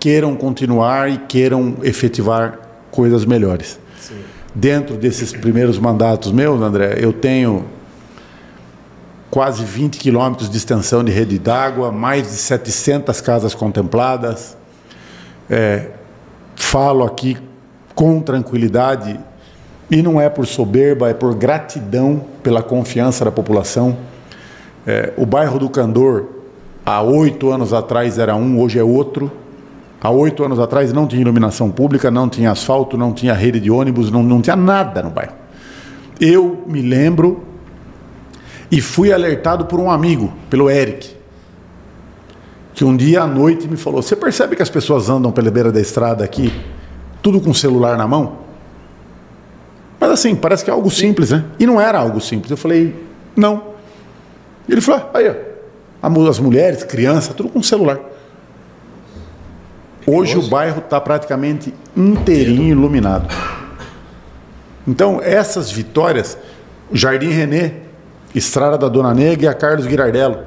queiram continuar e queiram efetivar coisas melhores. Sim. Dentro desses primeiros mandatos meus, André, eu tenho quase 20 quilômetros de extensão de rede d'água, mais de 700 casas contempladas. Falo aqui com tranquilidade, e não é por soberba, é por gratidão pela confiança da população. O bairro do Candor, há 8 anos atrás era um, hoje é outro. Há 8 anos atrás não tinha iluminação pública, não tinha asfalto, não tinha rede de ônibus, não tinha nada no bairro. Eu me lembro e fui alertado por um amigo, pelo Eric, que um dia à noite me falou: você percebe que as pessoas andam pela beira da estrada aqui, tudo com o celular na mão? Mas assim, parece que é algo simples, né? E não era algo simples. Eu falei: não. Ele falou: aí, ó, as mulheres, crianças, tudo com celular. Hoje o bairro está praticamente inteirinho iluminado. Então, essas vitórias, Jardim René, Estrada da Dona Negra e a Carlos Girardello,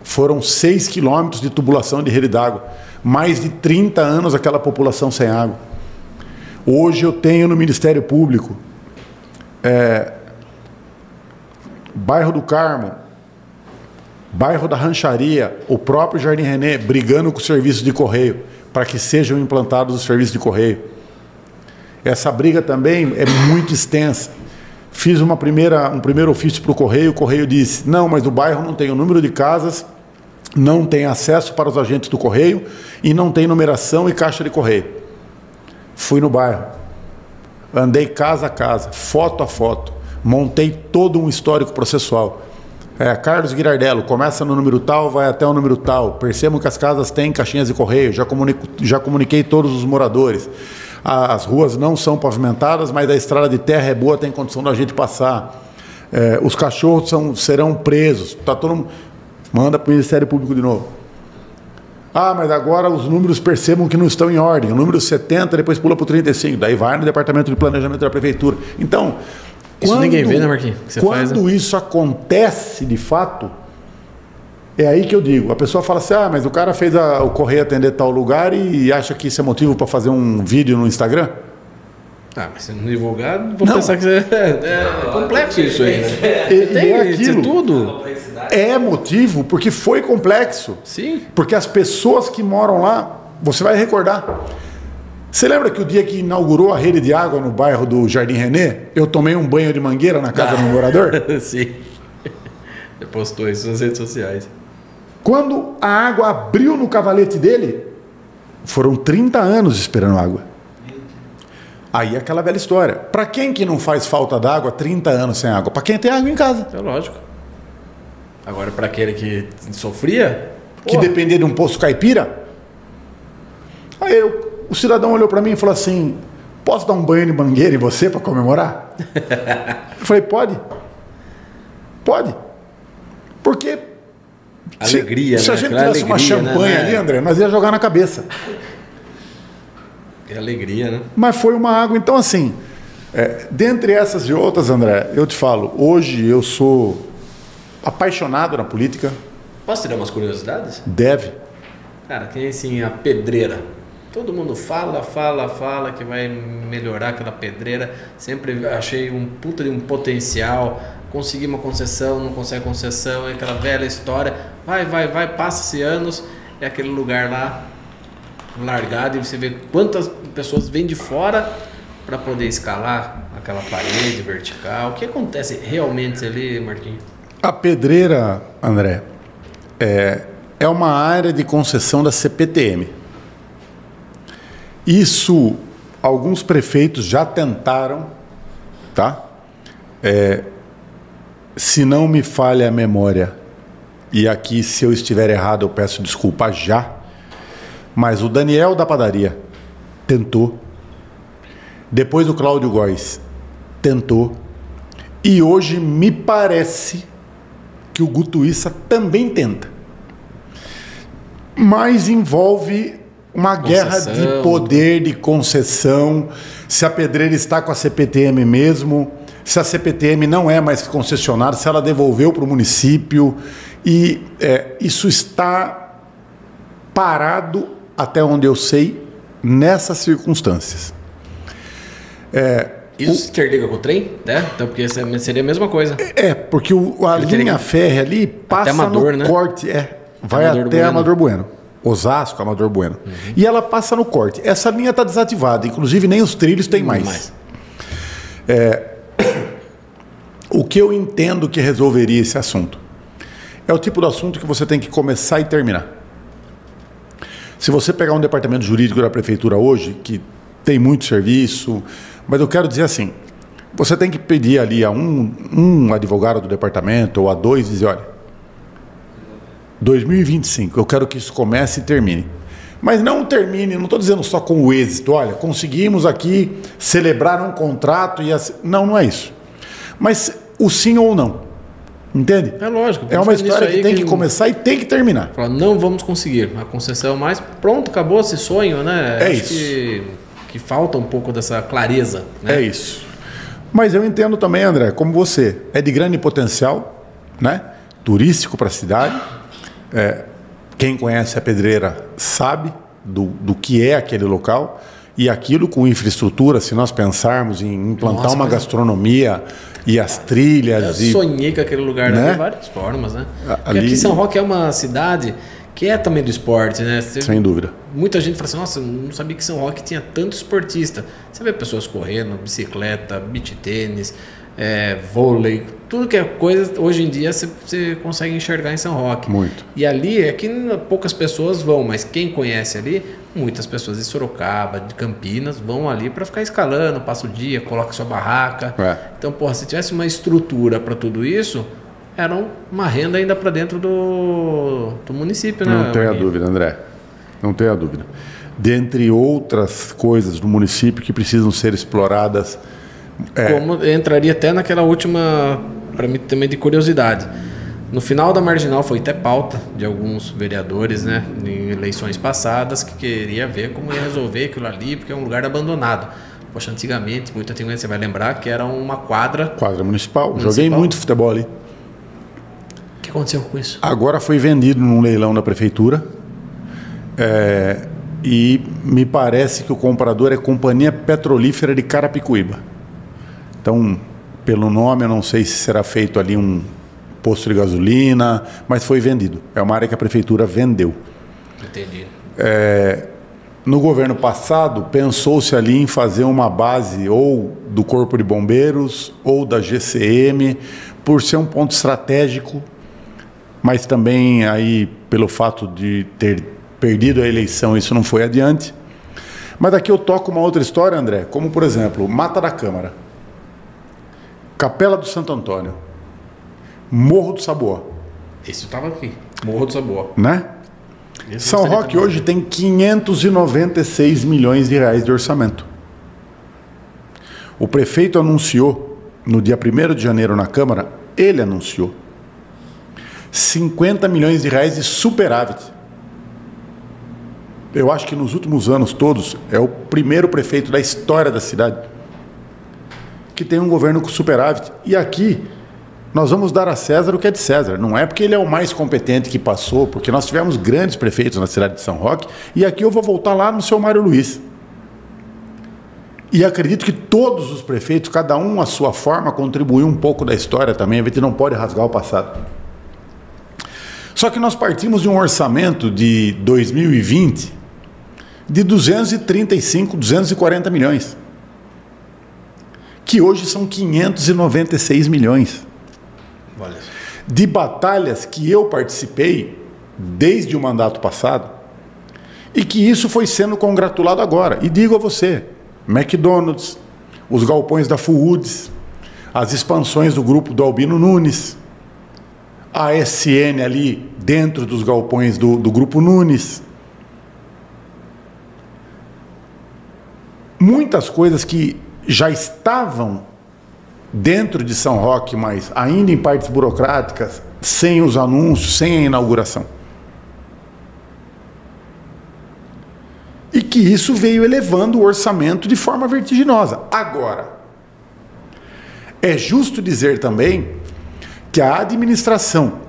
foram 6 quilômetros de tubulação de rede d'água. Mais de 30 anos aquela população sem água. Hoje eu tenho no Ministério Público, Bairro do Carmo, Bairro da Rancharia, o próprio Jardim René, brigando com os serviços de correio, para que sejam implantados os serviços de correio. Essa briga também é muito extensa. Fiz um primeiro ofício para o correio disse: não, mas o bairro não tem o número de casas, não tem acesso para os agentes do correio e não tem numeração e caixa de correio. Fui no bairro, andei casa a casa, foto a foto, montei todo um histórico processual. Carlos Girardello, começa no número tal, vai até o número tal. Percebam que as casas têm caixinhas de correio, já comuniquei todos os moradores. As ruas não são pavimentadas, mas a estrada de terra é boa, tem condição da gente passar. Os cachorros serão presos. Tá todo mundo... Manda para o Ministério Público de novo. Mas agora os números percebam que não estão em ordem. O número 70, depois pula para o 35. Daí vai no Departamento de Planejamento da Prefeitura. Então... Isso ninguém vê, né, Marquinhos? Quando isso acontece de fato, é aí que eu digo. A pessoa fala assim: mas o cara fez o correio atender tal lugar e acha que isso é motivo para fazer um vídeo no Instagram? Mas se não divulgar, vou pensar que é complexo isso aí, né? Tem aquilo. Tudo. É motivo porque foi complexo. Sim. Porque as pessoas que moram lá, você vai recordar. Você lembra que o dia que inaugurou a rede de água no bairro do Jardim René, eu tomei um banho de mangueira na casa do morador? Sim. Você postou isso nas redes sociais. Quando a água abriu no cavalete dele, foram 30 anos esperando água. Aí é aquela velha história. Para quem que não faz falta d'água 30 anos sem água? Para quem tem água em casa. É lógico. Agora, para aquele que sofria... Que dependia de um poço caipira. Aí o cidadão olhou para mim e falou assim: posso dar um banho de mangueira em você para comemorar? Eu falei: pode. Pode. Porque alegria, se a gente tivesse alegria, uma champanhe ali, André, nós ia jogar na cabeça. É alegria, né? Mas foi uma água. Então, assim, dentre essas e outras, André, eu te falo, hoje eu sou apaixonado na política. Posso te dar umas curiosidades? Deve. Cara, tem assim a pedreira. Todo mundo fala que vai melhorar aquela pedreira. Sempre achei um puta de um potencial. Consegui uma concessão, não consegue concessão, é aquela velha história. Vai, passa-se anos, é aquele lugar lá largado e você vê quantas pessoas vêm de fora para poder escalar aquela parede vertical. O que acontece realmente ali, Marquinhos? A pedreira, André, é uma área de concessão da CPTM. Isso, alguns prefeitos já tentaram, tá? Se não me falha a memória, e aqui, se eu estiver errado, eu peço desculpa já, mas o Daniel da padaria tentou, depois o Cláudio Góes tentou, e hoje me parece que o Guto Issa também tenta. Mas envolve uma guerra de poder, de concessão, se a pedreira está com a CPTM mesmo, se a CPTM não é mais concessionária, se ela devolveu para o município, e isso está parado, até onde eu sei, nessas circunstâncias. Isso se interliga com o trem, né? Então, porque seria a mesma coisa. Porque a linha férrea ali passa Amador, no corte, vai Amador até Bueno. Amador Bueno. Osasco, Amador Bueno. E ela passa no corte. Essa linha está desativada, inclusive nem os trilhos tem mais. O que eu entendo que resolveria esse assunto é o tipo de assunto que você tem que começar e terminar. Se você pegar um departamento jurídico da prefeitura hoje, que tem muito serviço, mas eu quero dizer assim, você tem que pedir ali a um advogado do departamento ou a dois e dizer, olha, 2025, eu quero que isso comece e termine. Mas não termine, não estou dizendo só com o êxito, olha, conseguimos aqui celebrar um contrato e assim, não é isso. Mas o sim ou não, entende? É lógico. É uma história que tem que começar e tem que terminar. Fala, não vamos conseguir a concessão mais, pronto, acabou esse sonho, né? É Acho isso. Que falta um pouco dessa clareza, né? É isso. Mas eu entendo também, André, como você, é de grande potencial, né? Turístico para a cidade. Quem conhece a pedreira sabe do que é aquele local, e aquilo com infraestrutura, se nós pensarmos em implantar uma gastronomia e as trilhas... Eu sonhei com aquele lugar, né? De várias formas, né? Porque aqui São Roque é uma cidade que é também do esporte, né? Sem dúvida. Muita gente fala assim, nossa, não sabia que São Roque tinha tanto esportista. Você vê pessoas correndo, bicicleta, beach tênis, vôlei, tudo que é coisa, hoje em dia você consegue enxergar em São Roque. Muito. E ali é que poucas pessoas vão, mas quem conhece ali, muitas pessoas de Sorocaba, de Campinas, vão ali para ficar escalando, passa o dia, coloca sua barraca. Então, porra, se tivesse uma estrutura para tudo isso, era uma renda ainda para dentro do município, né? Não tenha dúvida, André. Não tenha dúvida. Dentre outras coisas do município que precisam ser exploradas. Como entraria até naquela última, para mim também de curiosidade. No final da Marginal foi até pauta de alguns vereadores, né, em eleições passadas, que queria ver como ia resolver aquilo ali, porque é um lugar abandonado. Poxa, muito antigamente, você vai lembrar que era uma quadra. Quadra municipal. Joguei muito futebol ali. O que aconteceu com isso? Agora foi vendido num leilão da prefeitura. E me parece que o comprador é a Companhia Petrolífera de Carapicuíba. Então, pelo nome, eu não sei se será feito ali um posto de gasolina, mas foi vendido. É uma área que a prefeitura vendeu. Entendi. No governo passado, pensou-se ali em fazer uma base ou do Corpo de Bombeiros ou da GCM, por ser um ponto estratégico, mas também aí, pelo fato de ter perdido a eleição, isso não foi adiante. Mas daqui eu toco uma outra história, André, como, por exemplo, Mata da Câmara, Capela do Santo Antônio, Morro do Saboá. Esse estava aqui, Morro do Saboá. Né? São Roque hoje tem 596 milhões de reais de orçamento. O prefeito anunciou, no dia 1º de janeiro na Câmara, ele anunciou 50 milhões de reais de superávit. Eu acho que nos últimos anos todos é o primeiro prefeito da história da cidade que tem um governo com superávit. E aqui nós vamos dar a César o que é de César. Não é porque ele é o mais competente que passou, porque nós tivemos grandes prefeitos na cidade de São Roque, e aqui eu vou voltar lá no seu Mário Luiz. E acredito que todos os prefeitos, cada um à sua forma, contribuiu um pouco da história também. A gente não pode rasgar o passado. Só que nós partimos de um orçamento de 2020 de 235, 240 milhões. Que hoje são 596 milhões. de batalhas que eu participei desde o mandato passado e que isso foi sendo congratulado agora. E digo a você, McDonald's, os galpões da Foods, as expansões do grupo do Albino Nunes, a SN ali dentro dos galpões do Grupo Nunes. Muitas coisas que já estavam dentro de São Roque, mas ainda em partes burocráticas, sem os anúncios, sem a inauguração. E que isso veio elevando o orçamento de forma vertiginosa. Agora, é justo dizer também que a administração,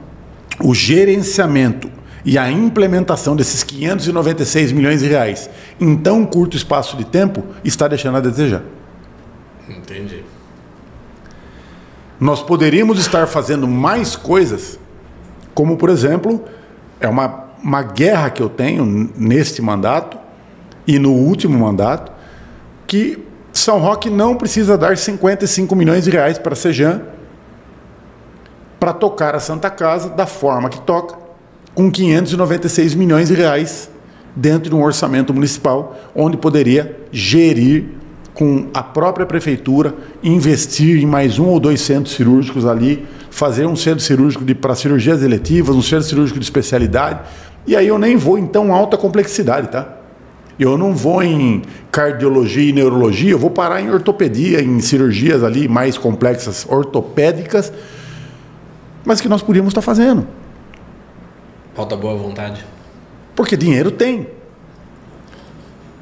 o gerenciamento e a implementação desses 596 milhões de reais em tão curto espaço de tempo está deixando a desejar. Entendi. Nós poderíamos estar fazendo mais coisas, como, por exemplo, é uma guerra que eu tenho neste mandato e no último mandato, que São Roque não precisa dar 55 milhões de reais para a Sejan para tocar a Santa Casa da forma que toca, com 596 milhões de reais dentro de um orçamento municipal, onde poderia gerir com a própria prefeitura, investir em mais 1 ou 2 centros cirúrgicos ali, fazer um centro cirúrgico para cirurgias eletivas, um centro cirúrgico de especialidade, e aí eu nem vou em tão alta complexidade, tá? Eu não vou em cardiologia e neurologia, eu vou parar em ortopedia, em cirurgias ali mais complexas, ortopédicas, mas que nós podíamos estar fazendo. Falta boa vontade. Porque dinheiro tem.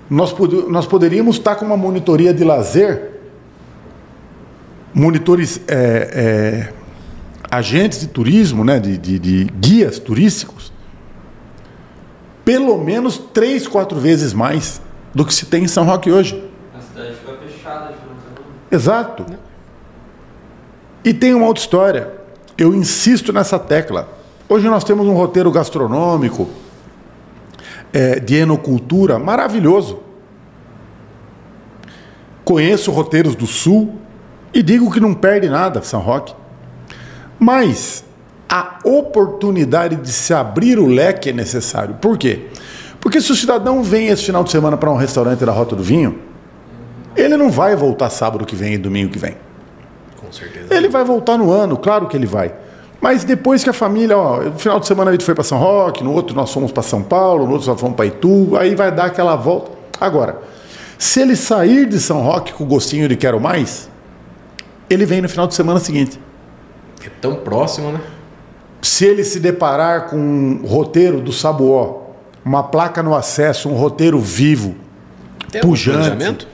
Nós poderíamos estar com uma monitoria de lazer, monitores, agentes de turismo, né, de guias turísticos, pelo menos 3, 4 vezes mais do que se tem em São Roque hoje. A cidade fica fechada de final de semana. Exato. E tem uma outra história. Eu insisto nessa tecla. Hoje nós temos um roteiro gastronômico, de enocultura maravilhoso. Conheço roteiros do Sul e digo que não perde nada São Roque. Mas a oportunidade de se abrir o leque é necessário. Por quê? Porque se o cidadão vem esse final de semana para um restaurante da Rota do Vinho, ele não vai voltar sábado que vem e domingo que vem. Com certeza. Ele vai voltar no ano, claro que ele vai. Mas depois que a família, no final de semana a gente foi para São Roque, no outro nós fomos para São Paulo, no outro nós fomos para Itu, aí vai dar aquela volta. Agora, se ele sair de São Roque com o gostinho de quero mais, ele vem no final de semana seguinte. É tão próximo, né? Se ele se deparar com um roteiro do Sabuó, uma placa no acesso, um roteiro vivo, Tem pujante. algum planejamento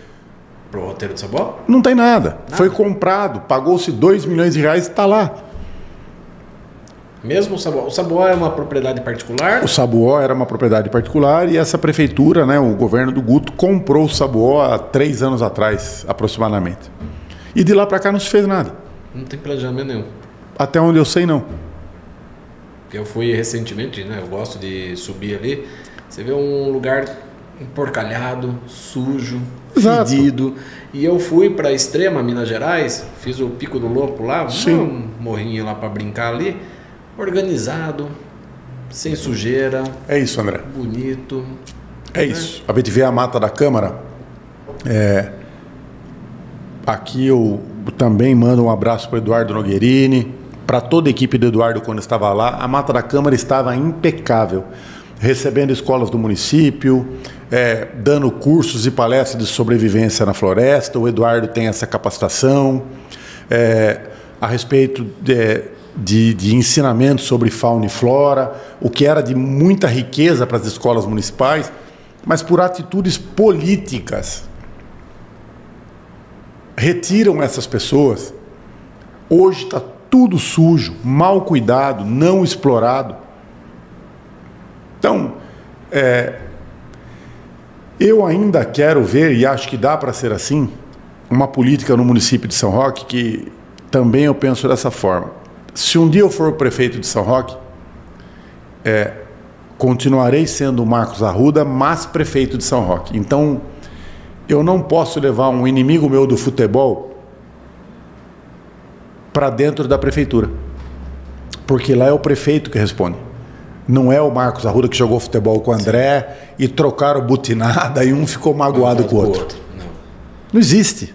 pro roteiro do Sabuó? Não tem nada. Foi comprado, pagou-se 2 milhões de reais e está lá. Mesmo o Sabuó? O Sabuó é uma propriedade particular? O Sabuó era uma propriedade particular e essa prefeitura, né, o governo do Guto, comprou o Sabuó há 3 anos atrás, aproximadamente. E de lá para cá não se fez nada. Não tem planejamento nenhum. Até onde eu sei, não. Eu fui recentemente, né? Eu gosto de subir ali. Você vê um lugar emporcalhado, sujo, Exato. fedido. E eu fui para Extrema, Minas Gerais, fiz o Pico do Lopo lá, um morrinho lá para brincar ali, organizado, sem sujeira. É isso, André. Bonito. É isso. A gente vê a Mata da Câmara. Aqui eu também mando um abraço para o Eduardo Nogueirini, para toda a equipe do Eduardo quando estava lá. A Mata da Câmara estava impecável, recebendo escolas do município, dando cursos e palestras de sobrevivência na floresta. O Eduardo tem essa capacitação a respeito de ensinamento sobre fauna e flora, o que era de muita riqueza para as escolas municipais, mas por atitudes políticas retiram essas pessoas. Hoje está tudo sujo, mal cuidado, não explorado. Então, eu ainda quero ver, e acho que dá para ser assim, uma política no município de São Roque que também eu penso dessa forma. Se um dia eu for o prefeito de São Roque, continuarei sendo o Marcos Arruda, mas prefeito de São Roque. Então, eu não posso levar um inimigo meu do futebol para dentro da prefeitura. Porque lá é o prefeito que responde. Não é o Marcos Arruda que jogou futebol com o André e trocaram butinada e um ficou magoado com o outro. Não existe.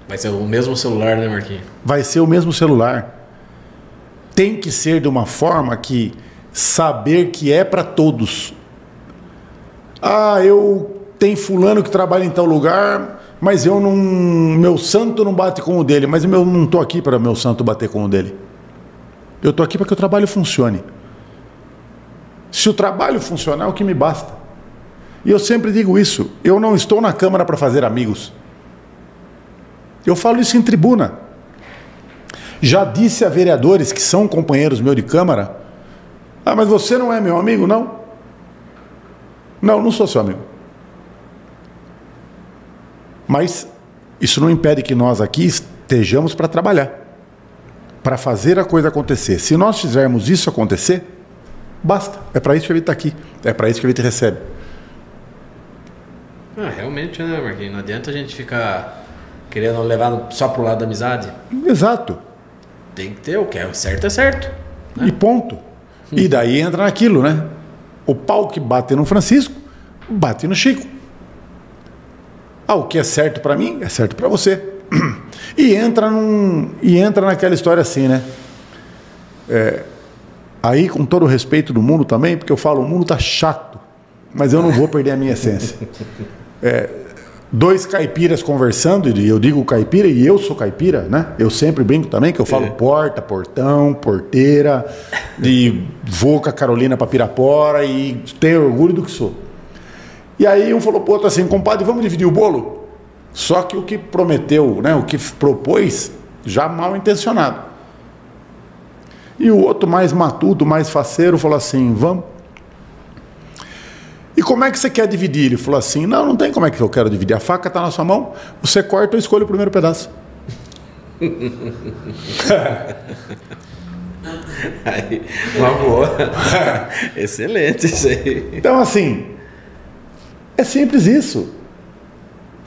Vai ser o mesmo celular, né, Marquinhos? Vai ser o mesmo celular. Tem que ser de uma forma que saber que é para todos. Ah, eu tenho fulano que trabalha em tal lugar, mas eu não, meu santo não bate com o dele, mas eu não estou aqui para meu santo bater com o dele. Eu estou aqui para que o trabalho funcione. Se o trabalho funcionar, é o que me basta. E eu sempre digo isso, eu não estou na Câmara para fazer amigos. Eu falo isso em tribuna. Já disse a vereadores que são companheiros meus de Câmara, ah, mas você não é meu amigo? Não. Não sou seu amigo. Mas isso não impede que nós aqui estejamos para trabalhar, para fazer a coisa acontecer. Se nós fizermos isso acontecer, basta. É para isso que ele está aqui. É para isso que ele te recebe. Realmente, né, Marquinhos? Não adianta a gente ficar querendo levar só pro lado da amizade. Exato. Tem que ter o que é certo, né? E ponto. E daí entra naquilo, né? O pau que bate no Francisco, bate no Chico. Ah, o que é certo para mim, é certo para você. E entra naquela história assim, né? Aí, com todo o respeito do mundo também, porque eu falo, o mundo tá chato, mas eu não vou perder a minha essência. Dois caipiras conversando, e eu digo caipira e eu sou caipira, né? Eu sempre brinco também que eu falo porta, portão, porteira, e vou com a Carolina para Pirapora e tenho orgulho do que sou. E aí um falou pro outro assim, compadre, vamos dividir o bolo? Só que o que prometeu, né, o que propôs, já mal intencionado. E o outro mais matuto, mais faceiro, falou assim, vamos. E como é que você quer dividir? Ele falou assim, não tem como é que eu quero dividir. A faca está na sua mão, você corta, eu escolho o primeiro pedaço. Aí, uma boa. Excelente isso aí. Então, assim, é simples isso.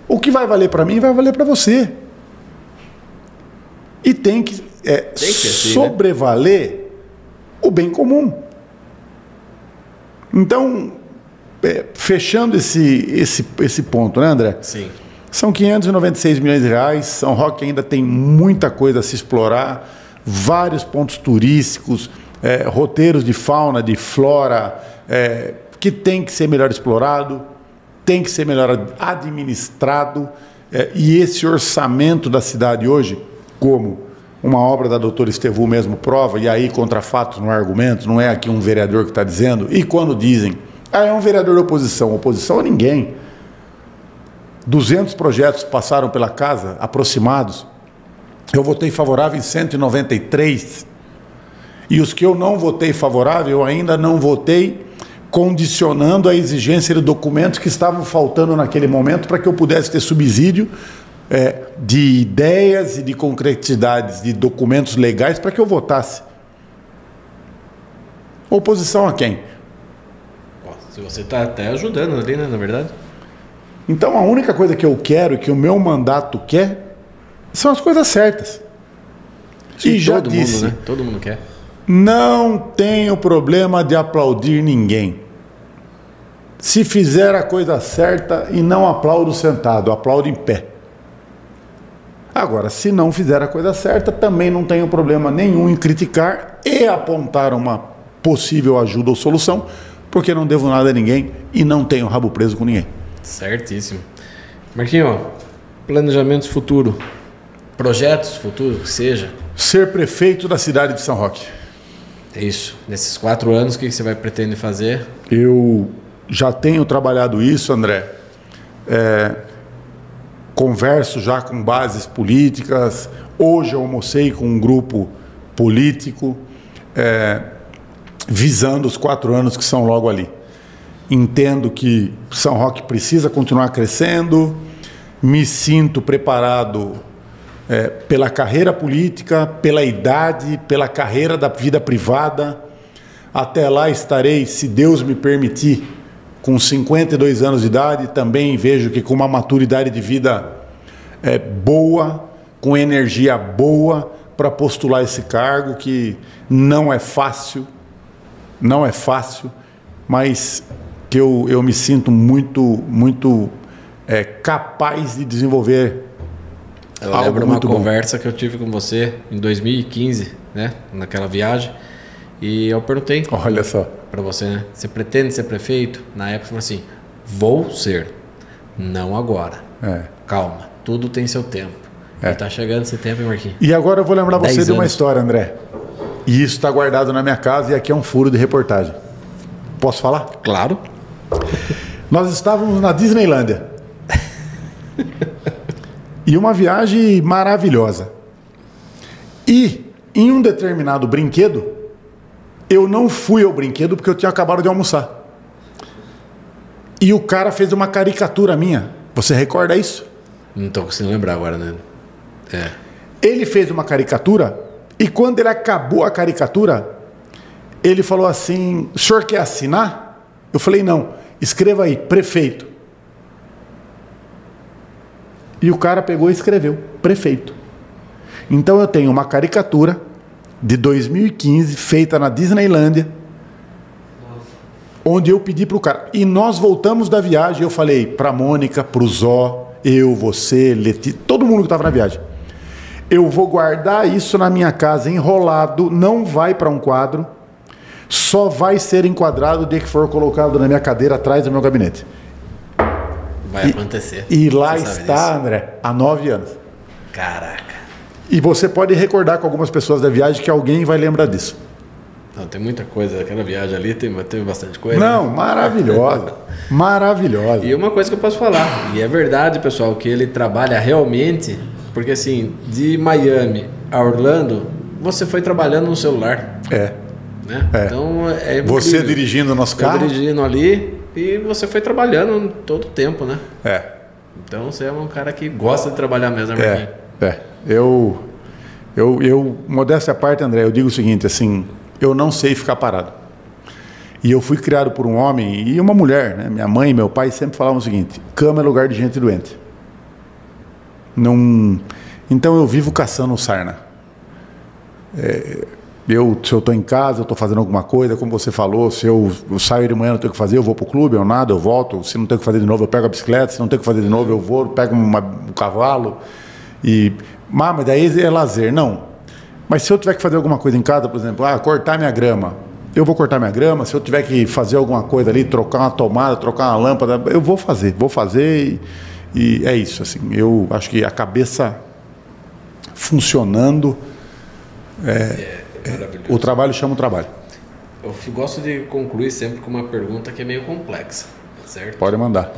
O que vai valer para mim, vai valer para você. E tem que assim, sobrevaler, né, o bem comum. Então, fechando esse ponto, né, André? Sim. São 596 milhões de reais, São Roque ainda tem muita coisa a se explorar, vários pontos turísticos, roteiros de fauna, de flora, que tem que ser melhor explorado, tem que ser melhor administrado, e esse orçamento da cidade hoje, como uma obra da doutora Estevu mesmo prova, e aí contra fatos não há argumentos, não é aqui um vereador que está dizendo, e quando dizem, é um vereador da oposição, oposição a ninguém, 200 projetos passaram pela casa, aproximados, eu votei favorável em 193, e os que eu não votei favorável, eu ainda não votei condicionando a exigência de documentos que estavam faltando naquele momento para que eu pudesse ter subsídio de ideias e de concreticidades de documentos legais para que eu votasse. Oposição a quem? Você está até ajudando ali, né, na verdade? Então a única coisa que eu quero e que o meu mandato quer são as coisas certas. Sim, e já todo disse, mundo, né? Todo mundo quer. Não tenho problema de aplaudir ninguém. Se fizer a coisa certa e não aplaudo sentado, aplaudo em pé. Agora, se não fizer a coisa certa, também não tenho problema nenhum em criticar e apontar uma possível ajuda ou solução, porque não devo nada a ninguém e não tenho rabo preso com ninguém. Certíssimo. Marquinhos, planejamentos futuro, projetos futuros, que seja. Ser prefeito da cidade de São Roque. É isso. Nesses 4 anos, o que você vai pretender fazer? Eu já tenho trabalhado isso, André. Converso já com bases políticas. Hoje eu almocei com um grupo político, visando os 4 anos que são logo ali. Entendo que São Roque precisa continuar crescendo, me sinto preparado pela carreira política, pela idade, pela carreira da vida privada. Até lá estarei, se Deus me permitir, com 52 anos de idade. Também vejo que com uma maturidade de vida boa, com energia boa, para postular esse cargo, que não é fácil, mas que eu me sinto muito capaz de desenvolver. Eu lembro uma conversa que eu tive com você em 2015, né? Naquela viagem. E eu perguntei. Olha só. Para você, né? Você pretende ser prefeito? Na época, eu falei assim: vou ser. Não agora. Calma. Tudo tem seu tempo. E tá chegando esse tempo, hein, Marquinhos? E agora eu vou lembrar você de uma anos. história, André. E isso está guardado na minha casa e aqui é um furo de reportagem. Posso falar? Claro. Nós estávamos na Disneylândia. E uma viagem maravilhosa. E em um determinado brinquedo, eu não fui ao brinquedo porque eu tinha acabado de almoçar. E o cara fez uma caricatura minha. Você recorda isso? Não estou conseguindo lembrar agora, né? Ele fez uma caricatura e quando ele acabou a caricatura, ele falou assim: o senhor quer assinar? Eu falei: não, escreva aí, prefeito. E o cara pegou e escreveu, prefeito. Então eu tenho uma caricatura de 2015, feita na Disneylândia, onde eu pedi para o cara. E nós voltamos da viagem, eu falei para a Mônica, para o Zó, eu, você, Letícia, todo mundo que estava na viagem. Eu vou guardar isso na minha casa enrolado, não vai para um quadro, só vai ser enquadrado o dia que for colocado na minha cadeira atrás do meu gabinete. Vai acontecer. E lá está, André, há 9 anos. Caraca. E você pode recordar com algumas pessoas da viagem que alguém vai lembrar disso. Não, tem muita coisa. Aquela viagem ali teve bastante coisa. Não, maravilhosa. Maravilhosa. E uma coisa que eu posso falar, e é verdade, pessoal, que ele trabalha realmente, porque assim, de Miami a Orlando, você foi trabalhando no celular. Né? Então é incrível. Você dirigindo o nosso carro? Eu dirigindo ali e você foi trabalhando todo o tempo, né? Então você é um cara que gosta de trabalhar mesmo, né, Marquinhos? Eu, modéstia à parte, André, eu digo o seguinte, assim, eu não sei ficar parado. E eu fui criado por um homem e uma mulher, né? Minha mãe e meu pai sempre falavam o seguinte: cama é lugar de gente doente. Não... Então eu vivo caçando sarna. Se eu estou em casa, eu estou fazendo alguma coisa, como você falou, se eu saio de manhã, não tenho o que fazer, eu vou para o clube, eu nado, eu volto. Se não tenho o que fazer de novo, eu pego a bicicleta. Se não tenho o que fazer de novo, eu vou, pego um cavalo. Mas daí é lazer. Não. Mas se eu tiver que fazer alguma coisa em casa, por exemplo, cortar minha grama, eu vou cortar minha grama. Se eu tiver que fazer alguma coisa ali, trocar uma tomada, trocar uma lâmpada, eu vou fazer e é isso. Assim, eu acho que a cabeça funcionando, o trabalho chama o trabalho. Eu gosto de concluir sempre com uma pergunta que é meio complexa, certo? Pode mandar.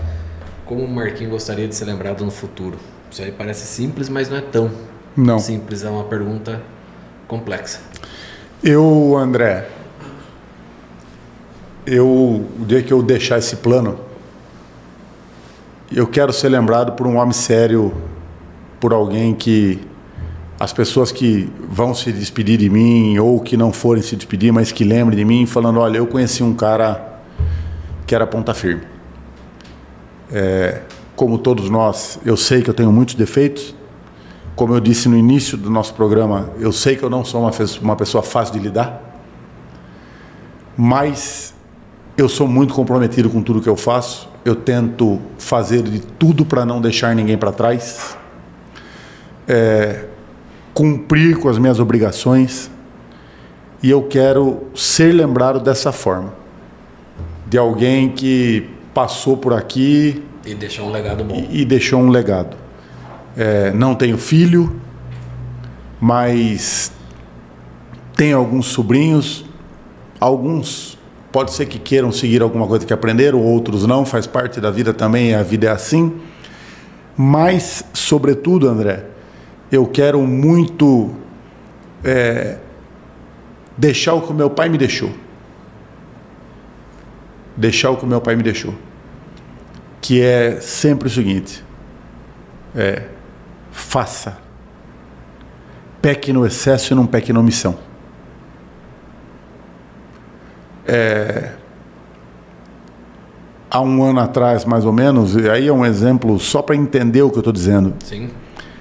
Como o Marquinhos gostaria de ser lembrado no futuro? Isso aí parece simples, mas não é tão simples. É uma pergunta complexa. André, o dia que eu deixar esse plano, eu quero ser lembrado por um homem sério, por alguém que as pessoas que vão se despedir de mim ou que não forem se despedir, mas que lembrem de mim, falando: olha, eu conheci um cara que era ponta firme. Como todos nós, eu sei que eu tenho muitos defeitos. Como eu disse no início do nosso programa, eu sei que eu não sou uma pessoa fácil de lidar, mas eu sou muito comprometido com tudo que eu faço. Eu tento fazer de tudo para não deixar ninguém para trás, cumprir com as minhas obrigações, e eu quero ser lembrado dessa forma, de alguém que passou por aqui e deixou um legado bom. E deixou um legado. Não tenho filho, mas tenho alguns sobrinhos. Alguns pode ser que queiram seguir alguma coisa que aprenderam, outros não, faz parte da vida também, a vida é assim. Mas, sobretudo, André, eu quero muito deixar o que o meu pai me deixou. Deixar o que o meu pai me deixou. Que é sempre o seguinte: faça. Peque no excesso e não peque na omissão. Há um ano atrás, mais ou menos, e aí é um exemplo só para entender o que eu estou dizendo. Sim.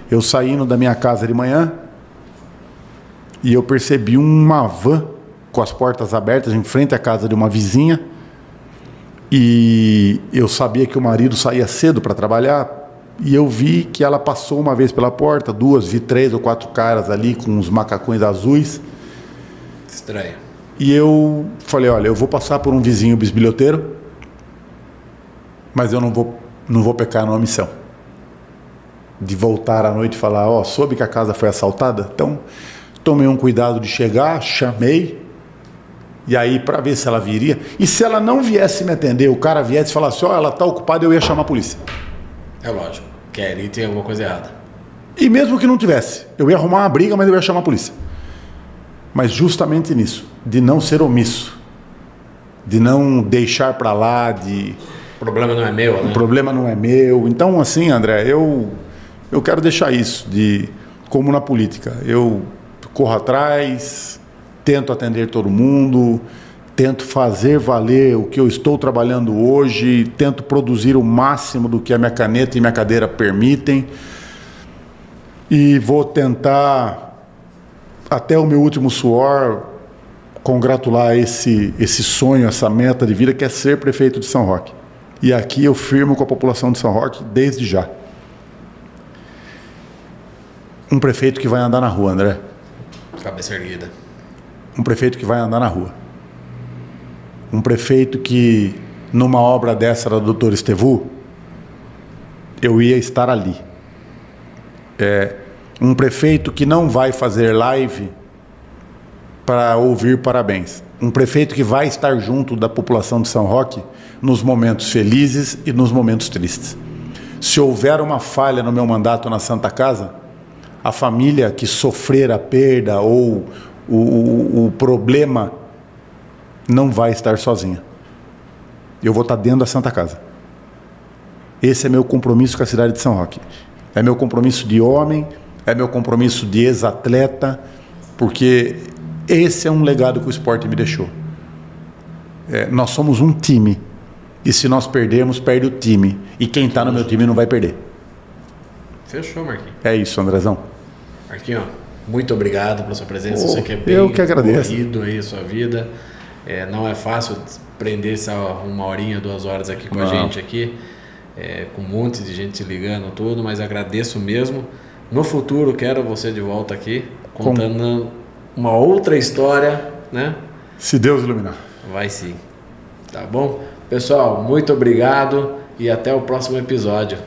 Eu saindo da minha casa de manhã, e eu percebi uma van com as portas abertas em frente à casa de uma vizinha, e eu sabia que o marido saía cedo para trabalhar, e eu vi que ela passou uma vez pela porta, duas, vi 3 ou 4 caras ali com uns macacões azuis. Estranho. E eu falei, olha, eu vou passar por um vizinho bisbilhoteiro, mas eu não vou pecar na omissão de voltar à noite e falar, ó, soube que a casa foi assaltada? Então, tomei um cuidado de chegar, chamei, e aí para ver se ela viria. E se ela não viesse me atender, o cara viesse e falasse, ó, ela está ocupada, eu ia chamar a polícia. É lógico, que ali tem alguma coisa errada. E mesmo que não tivesse, eu ia arrumar uma briga, mas eu ia chamar a polícia. Mas justamente nisso, de não ser omisso, de não deixar para lá, de... O problema não é meu, né? O problema não é meu. Então, assim, André, eu quero deixar isso, de como na política. Eu corro atrás, tento atender todo mundo, tento fazer valer o que eu estou trabalhando hoje, tento produzir o máximo do que a minha caneta e minha cadeira permitem. E vou tentar, até o meu último suor, congratular esse sonho, essa meta de vida, que é ser prefeito de São Roque. E aqui eu firmo com a população de São Roque desde já. Um prefeito que vai andar na rua, André. Cabeça erguida. Um prefeito que vai andar na rua. Um prefeito que, numa obra dessa da Dr. Estevu, eu ia estar ali. Um prefeito que não vai fazer live para ouvir parabéns. Um prefeito que vai estar junto da população de São Roque nos momentos felizes e nos momentos tristes. Se houver uma falha no meu mandato na Santa Casa, a família que sofrer a perda ou o problema não vai estar sozinha. Eu vou estar dentro da Santa Casa. Esse é meu compromisso com a cidade de São Roque. É meu compromisso de homem, é meu compromisso de ex-atleta, porque esse é um legado que o esporte me deixou. Nós somos um time, e se nós perdermos, perde o time. E quem está no meu time não vai perder. Fechou, Marquinhos. É isso, Andrezão. Marquinhos, muito obrigado pela sua presença. Você que é bem eu que agradeço. corrido aí a sua vida. Não é fácil prender essa 1 horinha, 2 horas aqui com a gente aqui, com um monte de gente ligando tudo, mas agradeço mesmo. No futuro quero você de volta aqui, contando uma outra história, né? Se Deus iluminar. Vai sim. Tá bom? Pessoal, muito obrigado e até o próximo episódio.